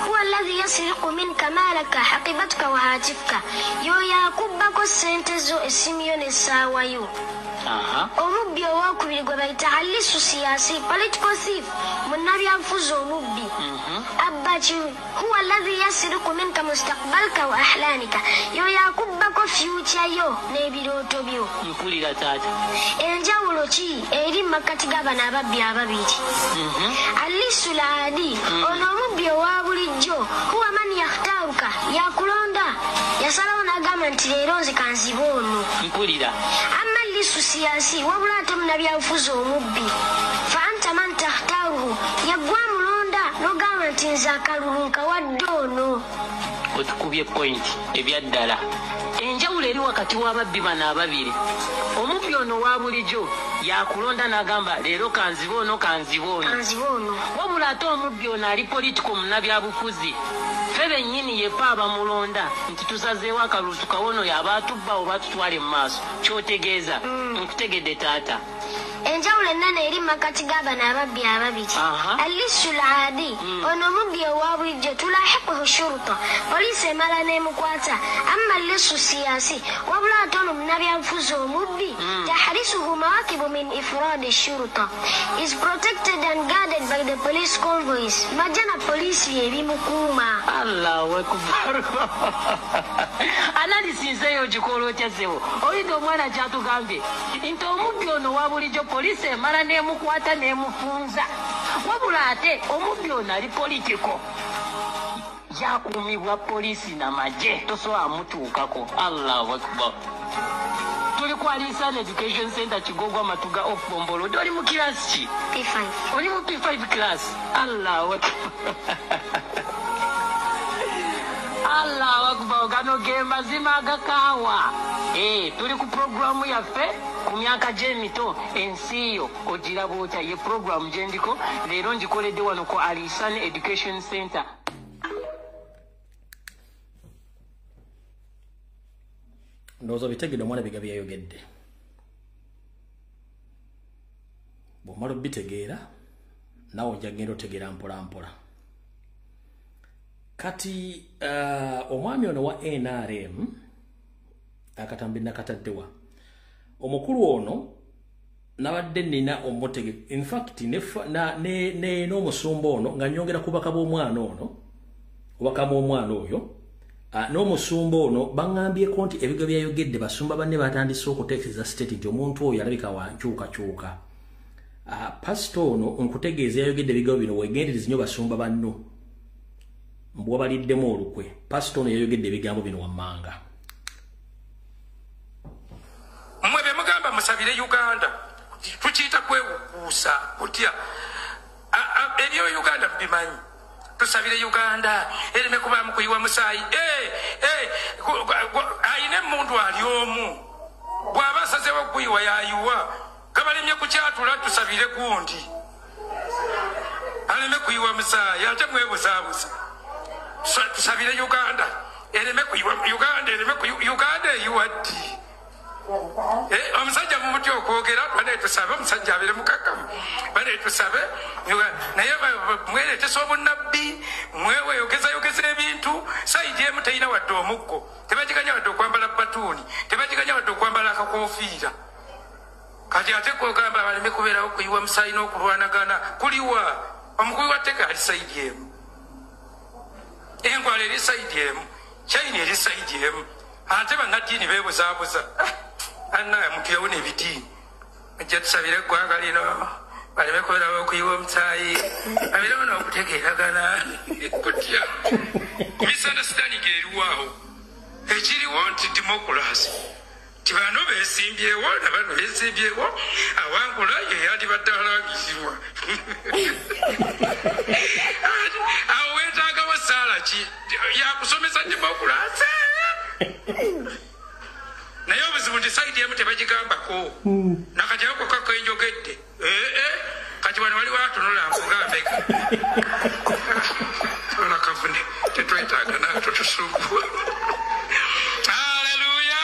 S9: huwa alladhi yasriqu minka malaka haqibatuka wa hatifka yoyo akubbako ssente zo essimu yo n'essaawa yo omubbi owokubiri gwe bayita alisu siyasi political thief munnabyanfuzi omubbi abbaki huwa alladhi yasriqu minka mustaqbalka wa ahlanika yoyo akubbako future yo n'ebirooto byo
S8: mpulira taata
S9: enjawulo ki eri makkati g'abano ababbi ababiri alisu laadi ono omubbi owa bulijjo huwa man yakhtaaruka yakulonda yasalawo n'agamba nti leero nzikanziba ono
S8: mpulira
S9: amma lisu siyasi wabula ate munnabyanfuzi omubbi fa anta man takhtaaruhu yaggwa mulonda n'ogamba nti nze akalulu nkawadde ono
S8: otukubye point ebyaddala enjawulo eri wakati w'ababbi bano ababiri omubbi ono wa bulijjo yakulonda n'agamba leero kanziba ono wabula ate omubbi ono ali politiko munnabyabufuzi ffe bennyini yepa abamulonda nti tusazeewo akalulu tukawono yaba atubba oba tutwale mu maaso kyotegeeza nkutegedde taata
S9: enjawulo ennene eri makkati g'abano ababbi ababiri alisu laadi ono omubbi owa bulijjo tulahiquhu shuruta poliisi emala n'emukwata amma lisu siyasi wabula ate ono munnabyanfuzi omubbi tahrisuhu mawakibu min ifradi shuruta is protected and guarded by the police convoys bajja na poliisi ebimukuuma
S8: allahu akbar analisinzeeyo gikola otyazewo oyidde omwana kyatugambye nti omubbi ono wa bulijjo poliisi emala n'emukwata n'emufunza wabula ate omubbi ono ali politiko yakuumibwa poliisi n'amagye tosobola amutuukako allahu akbar tuli ku Alisana Education Center Kigogwa Matuga of Bombolo oli mu kirasi ki
S9: P5
S8: oli mu P5 class allahu akbar allahu akbar gano ge mazima agakaawa tuli ku programu yaffe ku myaka gy'emito ensi yo ogira bwotya ye programu gye ndiko leero ngikoledde wano ku Alisana Education Center.
S1: ndowooza bitegedde omwana biga byayogedde bw'omala obitegeera nawe ojja genda otegeera mpola mpola kati omwami ono wa NRM akatambi nakataddewa omukulu ono nabadde nina omutege in fact n'omusumba ono nga nyongera kubaka bw'omwana ono obakamu omwana oyo n'omusumba ono baŋŋambyeko nti ebigo byayogedde basumba banne batandise okuteekeza state nti omuntu oyo alabika wankyukakyuka. Pasito ono nkutegeeza yayogedde ebigo bino weegendereze nnyo basumba banno mbwa baliddemu olukwe. Pasito ono yayogedde ebigambo bino wammanga.
S7: Mmwe be mugamba musabire Uganda tukiyita kwewukuusa kutya ebyo Uganda mubimanyi. Tusabire Uganda ereme kubaamu kuyiwa musaayi ayine emundu ali omu bw'aba asazeewo okuyiwa yayiwa kabalemye kukyatula tusabire gundi aleme kuyiwa musaayi ate mwebuzaabuza. Tusabire Uganda ereme kuyiwa Uganda eyiwa ddi omusajja mumuti okwogera bane tusabe omusajja abere mukakamu bane tusabe naye mweretesa obunnabbi mweweyogeza ebintu saidi emu teyina wadde omuggo tebagiganya wadde okwambala batuuni tebagiganya wadde okwambala akakofiira kati ate kwogamba baleme kubeerawo kuyiwa musaayi n'okulwanagana kuliwa omukubi wa tteka ali saidi emu engwala eri saidi emu china eri saidi emu ate bannaddiini beebuzaabuza annaye muntu yawuna ebitiini ejja tusabire eggwanga lino baleme kubeerawo okuyiwa omusaayi abeerawo n'okutegeeragana kutya misunderstanding eriwawo ekiriwo nti demokurasi ti bano beesimbyewo na bano beesimbyewo awangula ye yandibadde alangizibwa awo weetaagawo saala ki yakusomesa demokurasi naye obuzibu nti saidi emu tebagigambako nakati ako kakwenjogedde kati wano waliwo atunula nkugambeka olakavune tetwetaaga naato tusuubwa. Haleluya!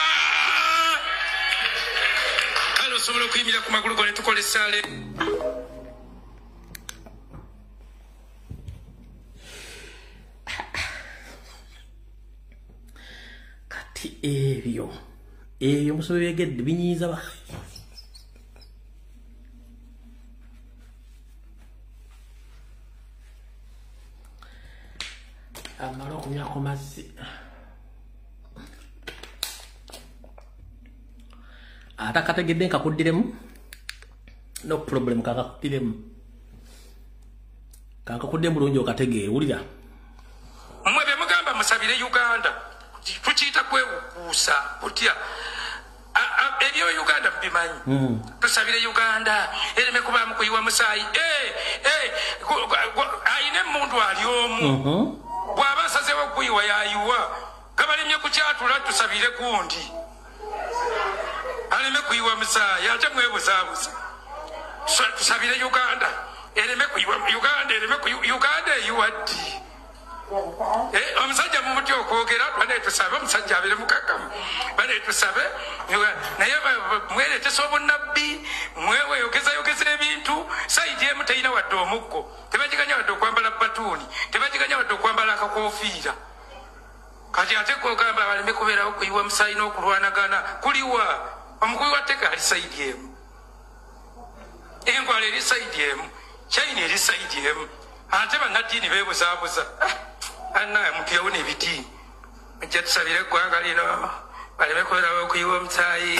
S7: kale osobola okuyimira ku magulu go ne tukola essaala.
S1: Kati ebyo omusobe byegedde binyiiza ba amala okunywa ku mazzi ate akategedde nkakuddiremu no problem kakakuddiremu kankakuddemu bulungi okategeere wulira.
S7: Mmwe be mugamba musabire Uganda tukiyita kwewukuusa kutya ebyo Uganda mubimanyi. Tusabire Uganda ereme kubaamu kuyiwa musaayi ayine emundu ali omu bw'aba asazeewo okuyiwa yayiwa kabalemye kukyatula tusabire gundi aleme kuyiwa musaayi ate mwebuzaabuza. Tusabire Uganda ereme kuyiwa Uganda eyiwa ddi omusajja mumuti okwogera bane tusabe omusajja abere mukakamu bane tusabe naye mweretesa obunnabbi mweweyogeza ebintu saidi emu teyina wadde omuggo tebagiganya wadde okwambala batuuni tebagiganya wadde okwambala akakofiira kati ate kwogamba baleme kubeerawo kuyiwa musaayi n'okulwanagana kuliwa omukubi wa tteka ali saidi emu engwala eri saidi emu china eri saidi emu ate bannaddiini beebuzaabuza annaye muntu yawuna ebitiini ejja tusabire eggwanga lino baleme kubeerawo okuyiwa omusaayi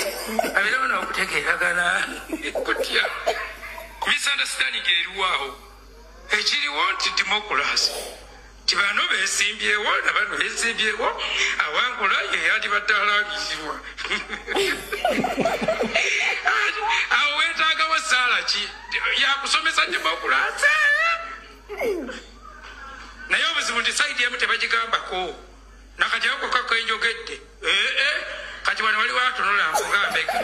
S7: abeerawo n'okutegeeragana kutya misunderstanding eriwawo ekiriwo nti demokurasi ti bano beesimbyewo na bano beesimbyewo awangula ye yandibadde alangizibwa awo weetaagawo saala ki yakusomesa demokurasi naye obuzibu nti saidi emu tebagigambako nakati ako kakwenjogedde kati wano waliwo atunula nkugambeka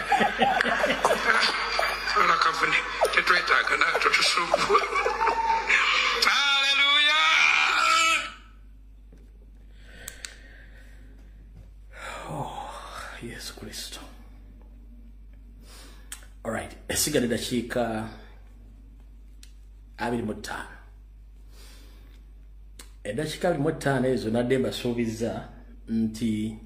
S7: olakavune tetwetaaga naato tusuubwa. Haleluya!
S1: Yesu Kristo. Alright, esigadde dakiika 25. Edakiika 25 ezo nadde mbasuubiza nti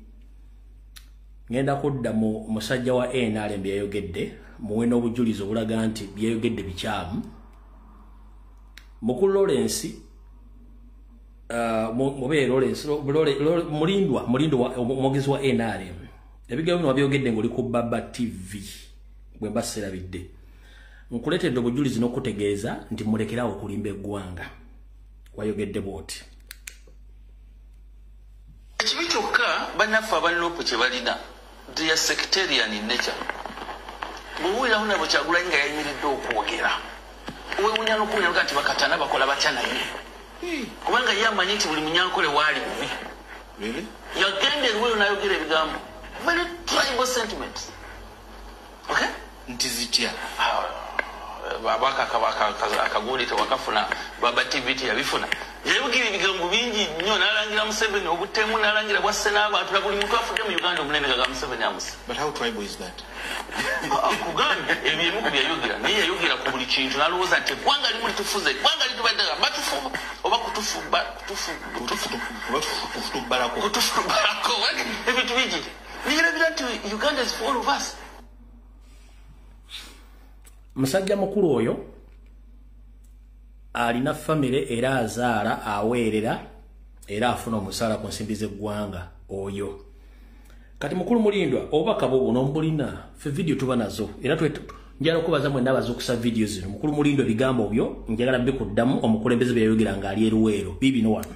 S1: ngenda kudda mu musajja wa NRM byayogedde muwe n'obujulizi obulaga nti byayogedde bikyamu. Mukulu Lawrence Mobe Lawrence Mulindwa omwogezi wa NRM ebigambo bino wabyogedde ng'oli ku Baba TV bwe mbaserabidde nkuleetedde obujulizi n'okutegeeza nti mulekerawo okulimba eggwanga wayogedde bw'oti
S10: ekibi kyokka bannaffe abalilopo kye balina they are sectarian in nature bw'owulirawo nabo Kyagulanyi nga yayimiridde okwogera wewunya n'okuwulira nti bakatana bakola batya naye kubanga ye amanyi nti buli munyankole waali bubi yagenda eruweyo n'ayogera ebigambo very tribal sentiments okay
S3: nti zitya
S10: akaguuli tewakafuna Baba TV yabifuna yayogira ebigambo bingi nnyo n'alangira Museveni obutemu n'alangira bwasse n'abantu na buli muntu afudde mu Uganda omunene gaga Museveni amusa.
S3: But how tribal is that?
S10: Kuganda ebimu ku byayogira naye yayogira ku buli kintu n'alowooza nti eggwanga limu litufuze eggwanga litubaddaga batufu oba kutufubalako ebintu bingi niyirabira nti Uganda is for all of us.
S1: Musajja mukulu oyo alina famire era azaala aweerera era afuna omusaala ku nsimbi z'eggwanga oyo kati mukulu Mulindwa obubaka bwo bunombulina fe video tuba nazo era njala okubaza mwe nabaza okusa video zino mukulu Mulindwa ebigambo byo njagala bikuddamu omukulembeze bye yayogera ng'ali eruweero bibi no wano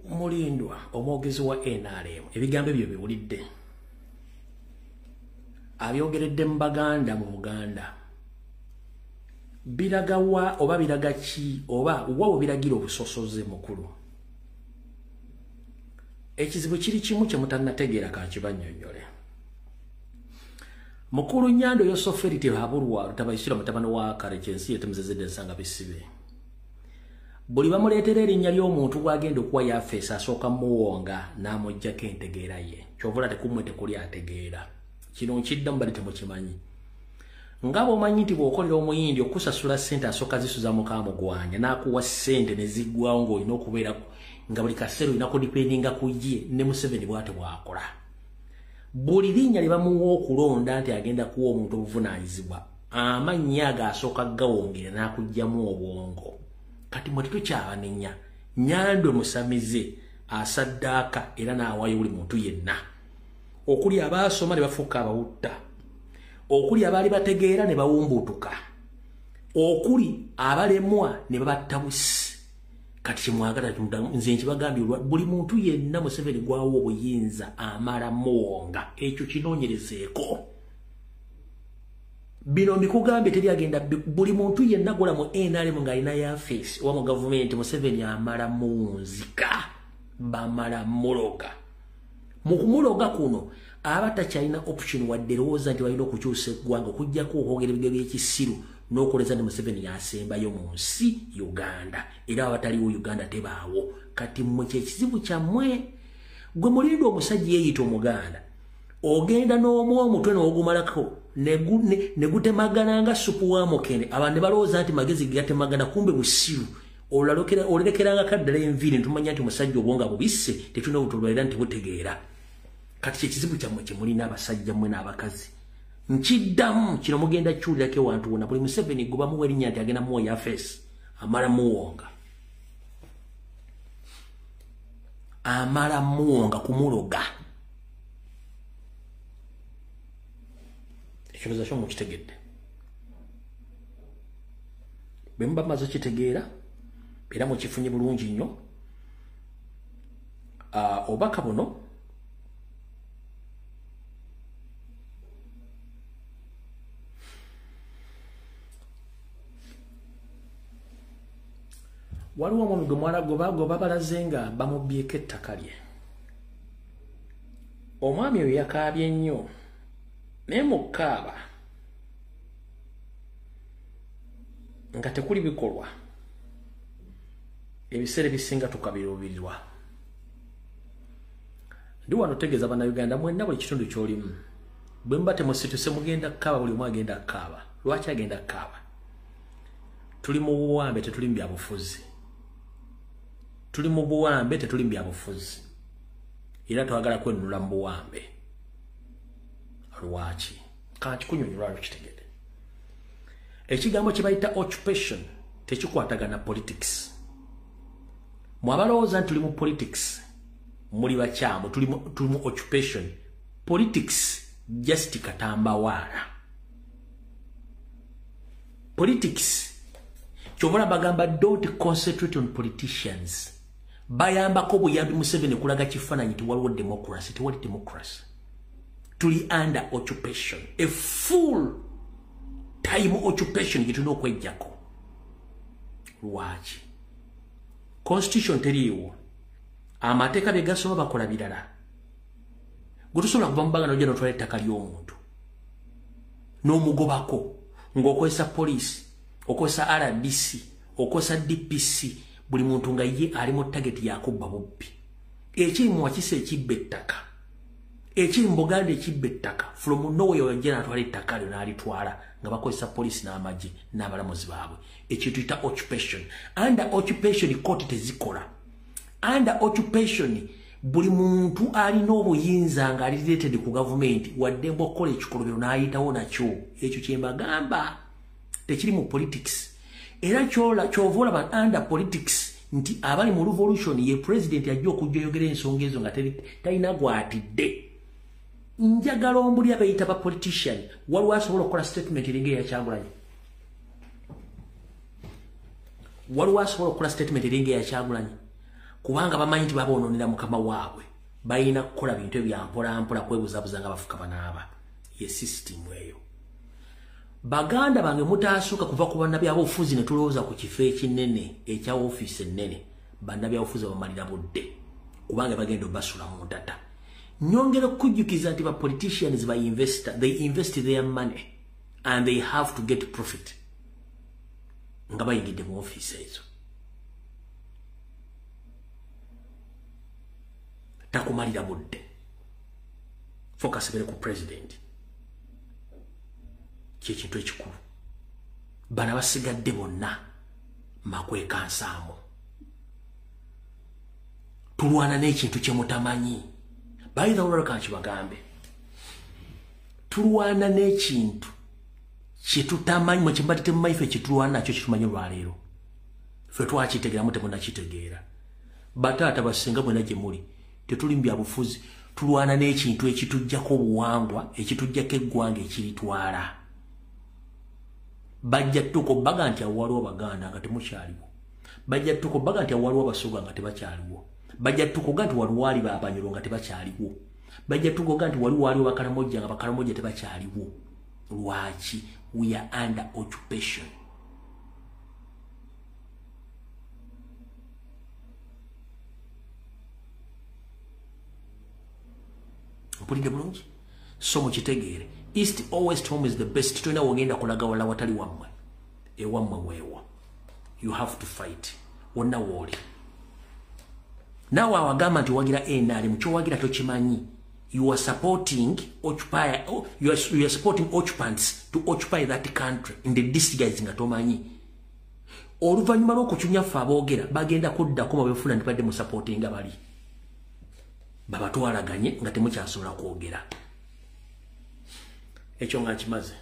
S1: Mulindwa omwogezi wa NRM ebigambo ebyo biwulidde abyogeredde mu Baganda mu Buganda biragawa oba biraga ki oba wawo biragira obusosoze mukulu ekizibu kiri kimu kye mutannategeera kankibannyonnyole mukulu Nyando Yosoferiti Haburwa rutabayisira mutabano wa Karekensi yetemuzezedde nsanga bisibe buli bamuleetera erinnya ly'omuntu gwagenda okuwa yafeesa asooka muwonga n'amuggyako entegeera ye kyovula tekumwe tekuli ategeera kino nkiddamu bali temukimanyi nga bw'omanyi nti bw'okolera omuyindi okusasula ssente asooka zisuza mukaamugwanya n'akuwa ssente ne ziggwawo ng'olina okubeera nga buli kaseera olina kudipendinga ku ye ne Museveni bw'ate bw'akola buli linnya lye bamuwa okulonda nti agenda kuwa omuntu obuvunaanyizibwa amannya ago asooka gawongera n'akuggyamu obwongo kati mwe tetukyabanenya Nyando musamize asaddaaka era n'awaayo buli muntu yenna okuli abaasoma ne bafuuka abawutta okuli abaali bategeera ne bawumbuutuka okuli abalemwa ne babatta busi kati kyemwagala nze nkibagambye buli muntu yenna Museveni gwawo obuyinza amala muwonga ekyo kinoonyerezeeko bino mbikugambye teri agenda buli muntu yenna gola mu NRM ng'alina yafeesi oba mu gavumenti Museveni amala muwunzika bamala muloga mu kumuloga kuno aba takyalina option wadde lowooza nti walina okukyusa eggwanga okuggyako okwogera ebigambo by'ekisiru n'okoleza ne Museveni yasembayo mu nsi Uganda era abataliwo Uganda tebaawo kati mmwe kyekizibu kyammwe gwe Mulindwa omusajja yeeyita Omuganda ogenda n'omwa omutwe n'ogumalako ne gutemagana nga supu wa mukene abantu ne balowooza nti magezi gatemagana kumbe busiru olerekeranga kaddala enviiri ntumanya nti omusajja obwonga bubisse tetulina obutolwalira nti butegeera kati kyekizibu kyammwe kye mulina abasajja mmwe n'abakazi nkiddamu kino mugenda kyulirako ewantu wonna buli Museveni gwe bamuwa erinnya nti agenda muwa yafeesi amala muwonga kumuloga ekyoza kyo mukitegedde bwe muba maze kitegeera era mukifunye bulungi nnyo obubaka buno waliwo omwami gwe mwalagoba balaze nga bamubbyeko ettaka lye omwami oyo yakaabye nnyo naye mukaaba nga tekuli bikolwa ebiseera ebisinga tukabiruubirirwa ndi wano tegeeza bannayuganda mwenna buli kitundu ky'olimu bwe muba temusituse mugenda kukaaba buli omu agenda kukaaba lwaki agenda kukaaba tuli mu buwambe tetuli mu byabufuzi tuli mu buwambe tetuli mu byabufuzi era twagala kwenunula mu buwambe lwaki kankikunyonyola lukitegede ekigambo kye bayita occupation tekikwatagana politics mwabalowooza nti tuli mu politics muli bakyamu tuli mu occupation politics just katambawaala politics kyobula bagamba don't concentrate on politicians bayambako buyambi Museveni kulaga kifaananyi ti waliwo democracy tewali democracy tuli under occupation a full time occupation gitulina okwejjako lwaki constitution teriiwo amateeka bye gasoma bakola birala gwe tusobola kuva mu bbanga nojja notwala ettaka ly'omuntu n'omugobako ng'okozesa poliisi okozesa RDC okozesa DPC buli muntu nga ye ali mu tageti yakubba bubbi ekiri mu wakisa ekibba ettaka ekiri mu Buganda ekibba ettaka from nowhere yajja n'atwala ettaka lyo n'alitwala nga bakozesa poliisi n'amagye n'abalamuzi baabwe ekyo tuyita occupation under occupation kooti tezikola under occupation buli muntu alina obuyinza nga ali related ku gavumenti wadde mbokola ekikolobero n'ayitawo nakyo ekyo kyembagamba tekiri mu politics era kyova olaba under politics nti abali mu revolution ye president ajja okujja oyogera ensonga ezo nga talina gwatidde njagala ombuli abayita ba politician waliwo asobola okukola statement eringa eya Kyagulanyi waliwo asobola okukola statement eringa eya Kyagulanyi kubanga bamanyi nti baboononera mukama waabwe balina kukola bintu ebyampolampola kwebuzabuza nga bafuka banaaba ye system eyo. Baganda bange mutaasuka kuva ku bannabyabufuzi ne tulowooza ku kifo ekinene ekya ofiisi ennene bannabyabufuzi bamalira budde kubanga bagenda obasula mu ntata. Nyongera okujjukiza nti ba politicians ba investor, they invest their money and they have to get profit nga bayingidde mu ofiisi ezo. Takumalira budde focus bere ku president kintu ekikulu. Bana basigadde bonna makweka nsaamu. Tulwana n'ekintu kye mutamanyi. Bayita olwala kanki bagambe. Tulwana n'ekintu kye tutamanyi mwe kimbatite mu maife kye tulwana nakyo kitumanyi olwaleero. Ffe twakitegera mute munnakitegeera. Bataata basinga mwena gye muli tetuli mu byabufuzi. Tulwana n'ekintu ekitujjako obuwangwa ekitujjako eggwanga ekiritwala. Bajja tuko baga nti awaliwo Baganda nga temukyaliwo. Bajja tuko baga nti awaliwo Abasoga nga tebakyaliwo. Bajja tuko ganti waliwali Abanyoro nga tebakyaliwo. Bajja tuko ganti waliwali Bakaramojja nga Bakaramojja tebakyaliwo. Lwaki? We are under occupation. Mpulidde bulungi? So mukitegeere. East or West home is the best. Tuna wogenda kulaga wala watali wamwe. Ewamwe wewa. You have to fight. Wonna woli. Now our government wagira enali mcho wagira tochimanyi. You are supporting occupier. You are supporting occupants to occupy that country in the district nga tomanyi. Oluvanyuma lw'okuchunya ffe aboogera bagenda kuddako mabefuna ntibadde mu supporting abali. Babatwalaganye nga temukyasobola kwogera. Ekyo nga kimaze.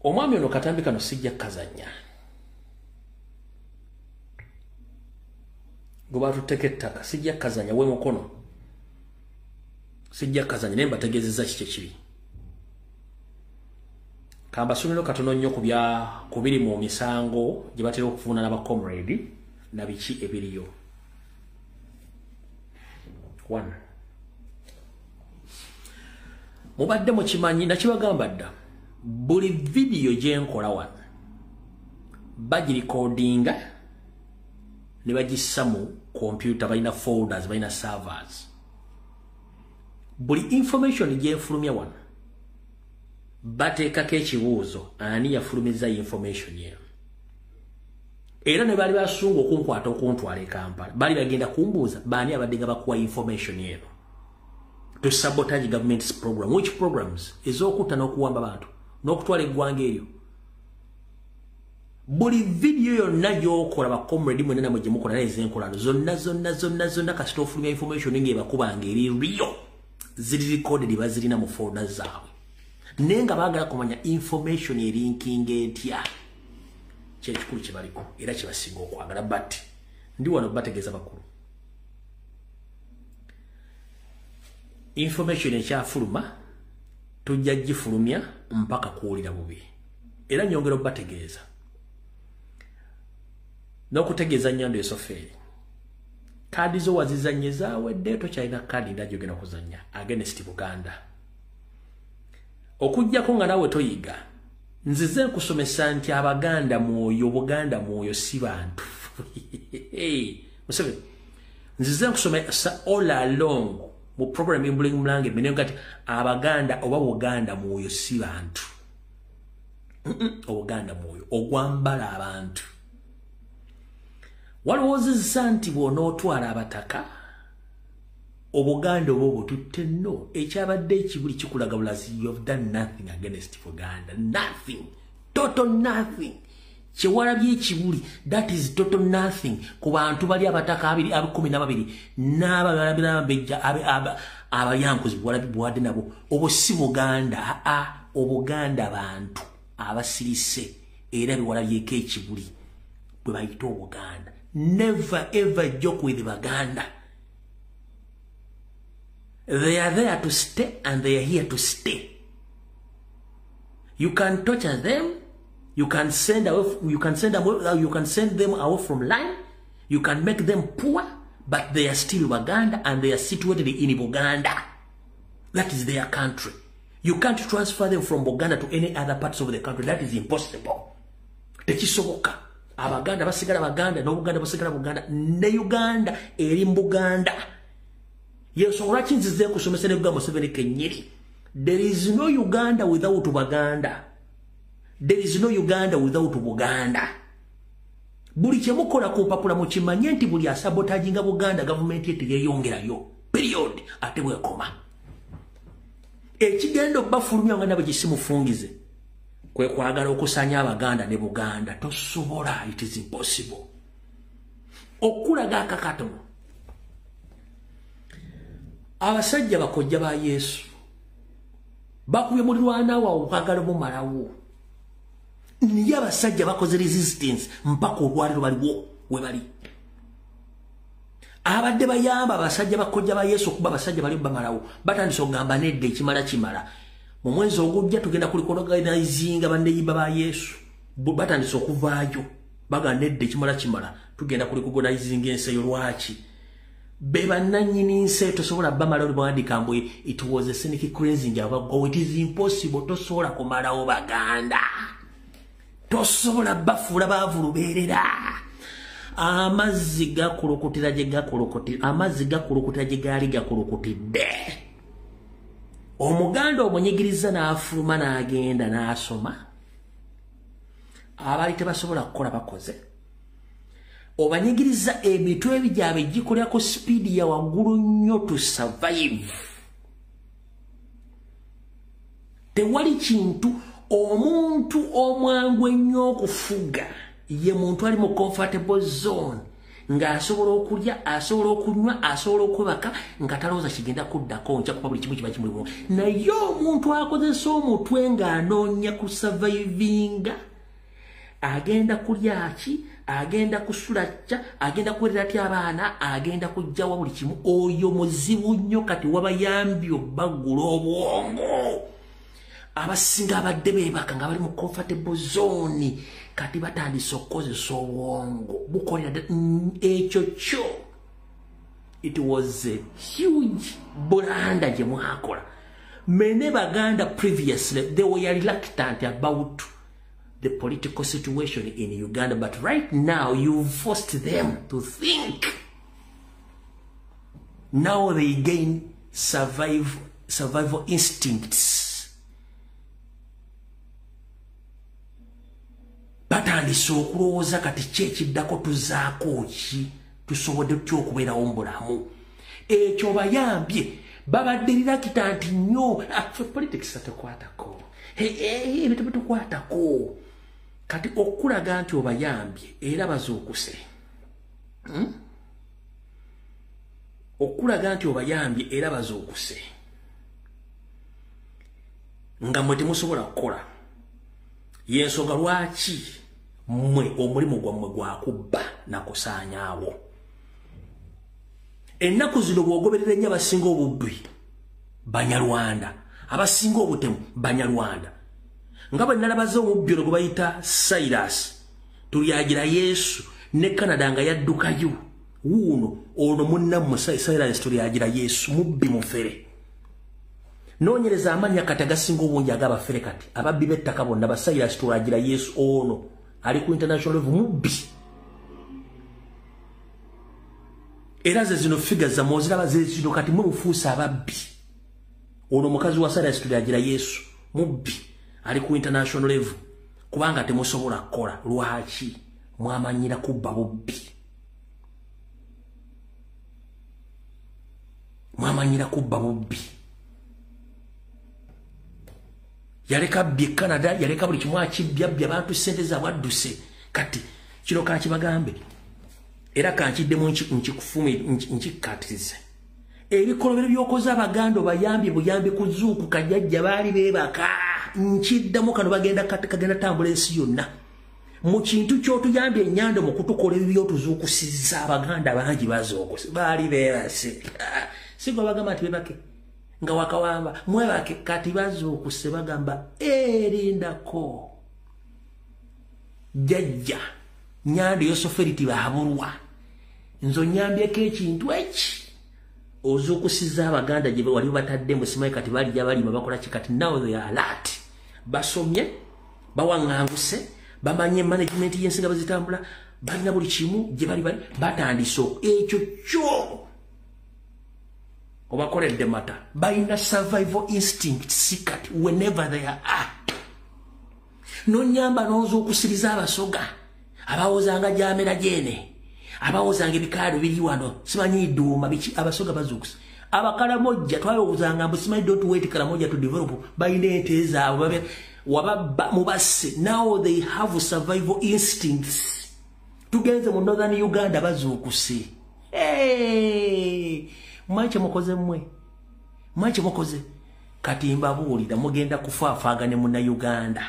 S1: Omwami ono katambi kano sijja kazanya. Goba tuteke ettaka sijja kazanya we mukono. Sijja kazanya naye mbategeezezza kiki ekiri. Kambasomero katono nnyo ku biri mu misango gye batera okuvuuna n'abacomrade na biki ebiriyo. 1. Mubadde mukimanyi nakibagamba dda buli video gye nkola wano bagirikodinga ne bagissa mu computer balina folders balina servers. Buli information gye nfulumya wano bateekako ekibuuzo ani yafulumiza information yeyo. Era ne bali basunga okunkwata okuntwala e Kampala bali bagenda kumbuuza baani abaddenga bakuwa information yeyo. To sabotage government's program. Which programs? Ezokutta n'okuwamba bantu n'okutwala eggwanga eryo. Buli video yonna gy'okola bakomredi mwenna namwe gye mukola naye zenkolano zonna kasita ofulumya information ng'ebakubanga eri real ziri recorded bazirina mu folder zaabwe. Naye nga baagala kumanya information erinkinga etya kyekikulu kye baliko era kye basinga okwagala but ndi wano bategeeza bakulu. Information ekyafuluma tujja gifulumya mpaka kuwulira bubi. Era nyongera obategeeza n'okutegeeza nnyando esofeeri. Kaadi zo wazizannye zaawedde tokyalina kaadi ndala gy'ogenda kuzannya against Buganda. Okuggyako nga naawe toyiga. Nzize nkusomesa nti Abaganda mwoyo Buganda mwoyo si bantu. Musebe nzize nkusomesa all along mu program y'Mulingo Mulange menenga kati Abaganda oba Buganda mwoyo si bantu. Obuganda mwoyo ogwambala abantu. Waliwozezza nti bw'onootwala abataka Obuganda obwo bututte nno ekyabadde ekibuli kikulaga bulazi you have done nothing against Buganda. Nothing. Total nothing. Kyewalabye ekibuli that is total nothing ku bantu bali abataka 12 n'abalabira abayankuzi bwadde nabo obwo si Buganda Obuganda bantu abasirise era biwalabyeko ekibuli bwe bayita Obuganda. Never ever joke with Baganda. They are there to stay and they are here to stay. You can torture them, You can send them away from line. You can make them poor, but they are still Baganda and they are situated in Buganda. That is their country. You can't transfer them from Buganda to any other parts of the country. That is impossible. Tekisoboka. Abaganda basigala Baganda, no Buganda basigala Buganda, ne Uganda eri Buganda. Yeso lwaki kusomesa ne Buganda Museveni kenyiri. There is no Uganda without Baganda. There is no Uganda without Buganda. Buli kyemukola ku mpapula mukimanye nti buli asabotaginga Buganda government yete yeyongerayo. Period. Ate bwekoma. Ekigendo bafulumya ngana bagisimufungize. Kwe kwagala okusanya Abaganda ne Buganda tosobola. It is impossible. Okulaga akakatono. Abasajja bakojja ba Yesu bakubye mulirwana wa okagala mumalawo. Niye abasajja bakoze resistance mpaka olwaliro baliwo we bali. Abadde bayamba abasajja bakojja ba Yesu kuba abasajja bali bamalawo batandise okugamba nedde ekimala mu mwezi ogujja tugenda kulikorganizinga bandeyiba ba Yesu batandise okuvaayo baga nedde ekimala tugenda kulikorganizinga enseyo lwaki beba nanyini nse tosobola bamalawo bwandika mbwe it was a cynic cleansing of it is impossible tosobola kumalawo Baganda tosobola bafula bavuluberera amazzi gakulukutira je gakulukutira amazzi gakulukutira je gali gakulukutidde omuganda omunyigiriza n'afuluma n'agenda n'asoma abali tebasobola kukola bakoze obanyigiriza emitwe ebijjabe gikolera ku speed ya waggulu nnyo to survive. Tewali kintu omuntu omwangu ennyo okufuga ye muntu ali mu comfortable zone nga asobola okulya asobola okunywa asobola okwebaka nga talowooza kigenda kuddako nja kuba buli kimu kiba kimulimu naye omuntu akozesa omutwe ng'anoonya ku survivinga agenda kulya ki agenda kusula kya agenda kuwerera ty abaana agenda kujjawa buli kimu oyo muzibu nnyo kati wabayambi obbagula obwongo abasinga abadde beebaka nga bali mu comfortable zone kati batandise okukozesa obwongo bukolera ekyo kyo. It was a huge bulanda gye mwakola. Many Baganda previously they were reluctant about the political situation in Uganda, but right now you forced them to think. Now they gain survival instincts. Batandise okulowooza kati kyekiddako tuzaako ki tusobodde tutya okubeerawo mu bulamu ekyo bayambye babadde lirakita nti nnyo politics tetukwatako ebintu bitukwatako kati okulaga nti obayambye era bazuukuse okulaga nti obayambye era bazuukuse nga mwe temusobola kukola yensonga lwaki mmwe omulimu gwammwe gwakubba nakusaanyaawo. Ennaku zino bw'ogoberera ennyo abasinga obubbi Banyarwanda abasinga obutemu Banyarwanda nga bwe nalabaze omubbi ono gwe bayita Cyrus tulyagira Yesu ne Canada nga yaddukayo wuuno ono munnammwe Cyrus tulyagira Yesu mubbi mufere noonyereza amannya kati agasinga obungi ag'abafere kati ababbi b'ettaka bonna ba Cyrus tulyagira Yesu ono ali ku international level mubbi era ze zino figures za moziraba ze zino kati mufuusa ababbi ono mukazi wa Cyrus tulyagira Yesu mubbi ali ku international level kubanga temusobola kukola lwaki mwamanyira kubba bubbi mwamanyira kubba bubbi yaleka bye Canada yaleka buli kimu akibyabya abantu sente zaabwe adduse kati kino kakibagambe era kankiddemu nkikufumi nkikatize ebikolobero by'okoze Abaganda bayambye buyambi kuzuuku kajjajja baali beebaka nkiddamu kano bagenda kagenda tambula ensi yonna mu kintu ky'otuyambye ennyanda mu kutukola ebyotuzuukusizza Abaganda bangi bazookuse baali beebase sigwa bagamba nti beebake nga wakawamba mwebake kati bazookuse bagamba erindako jajja Nyandi Yosoferiti bahabulwa nzo nyambyeko ekintu eki ozukusiza abaganda gye wali batadde mu simayi kati bali jabalima bakola kikati now they are alert basomye bawanganguse bamanye management yensinga bazitambula balina buli kimu gye bali batandiso ekyo kyo obakoledde mata balina survival instinct sikat whenever they are no nyamba nozo okusiriza abasoga abawozanga jamera jene abawozanga ebikaalo biri wano simanyi duuma biki abasoga bazukusa abakala mojja twayozanga mbu simanyi don't wait kala mojja to develop balina ente zaabwe babe wababa mubase now they have survival instincts tugenze mu northern Uganda bazukuse mwache mukoze kati mbabuulira mugenda kufaafagane mu Uganda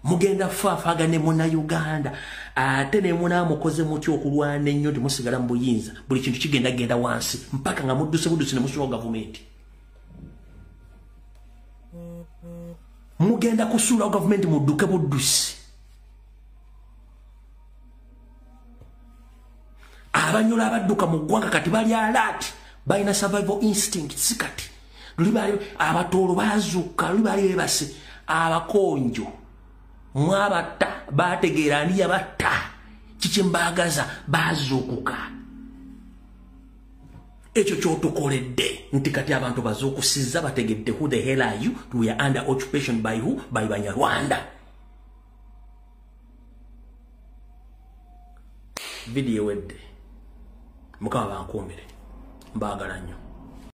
S1: mugenda faafagane mu Uganda ate ne muna mukoze mutyo okulwana ennyo temusigala mu buyinza buli kintu kigenda wansi mpaka nga mudduse ne musuwa government mugenda kusula government mudduke buddusi abanyola abadduka mu ggwanga kati bali alert balina survival instinct sikati lulibali abatolo bazuka lulibali bebase abakonjo mwabata bategeera ndi yabatta kikimbagaza bazukuka ekyo kyotukoledde nti kati abantu bazukusiza bategedde who the hell are you we are under occupation by who by Banyarwanda video wedde mukama bankuumire mbagala nnyo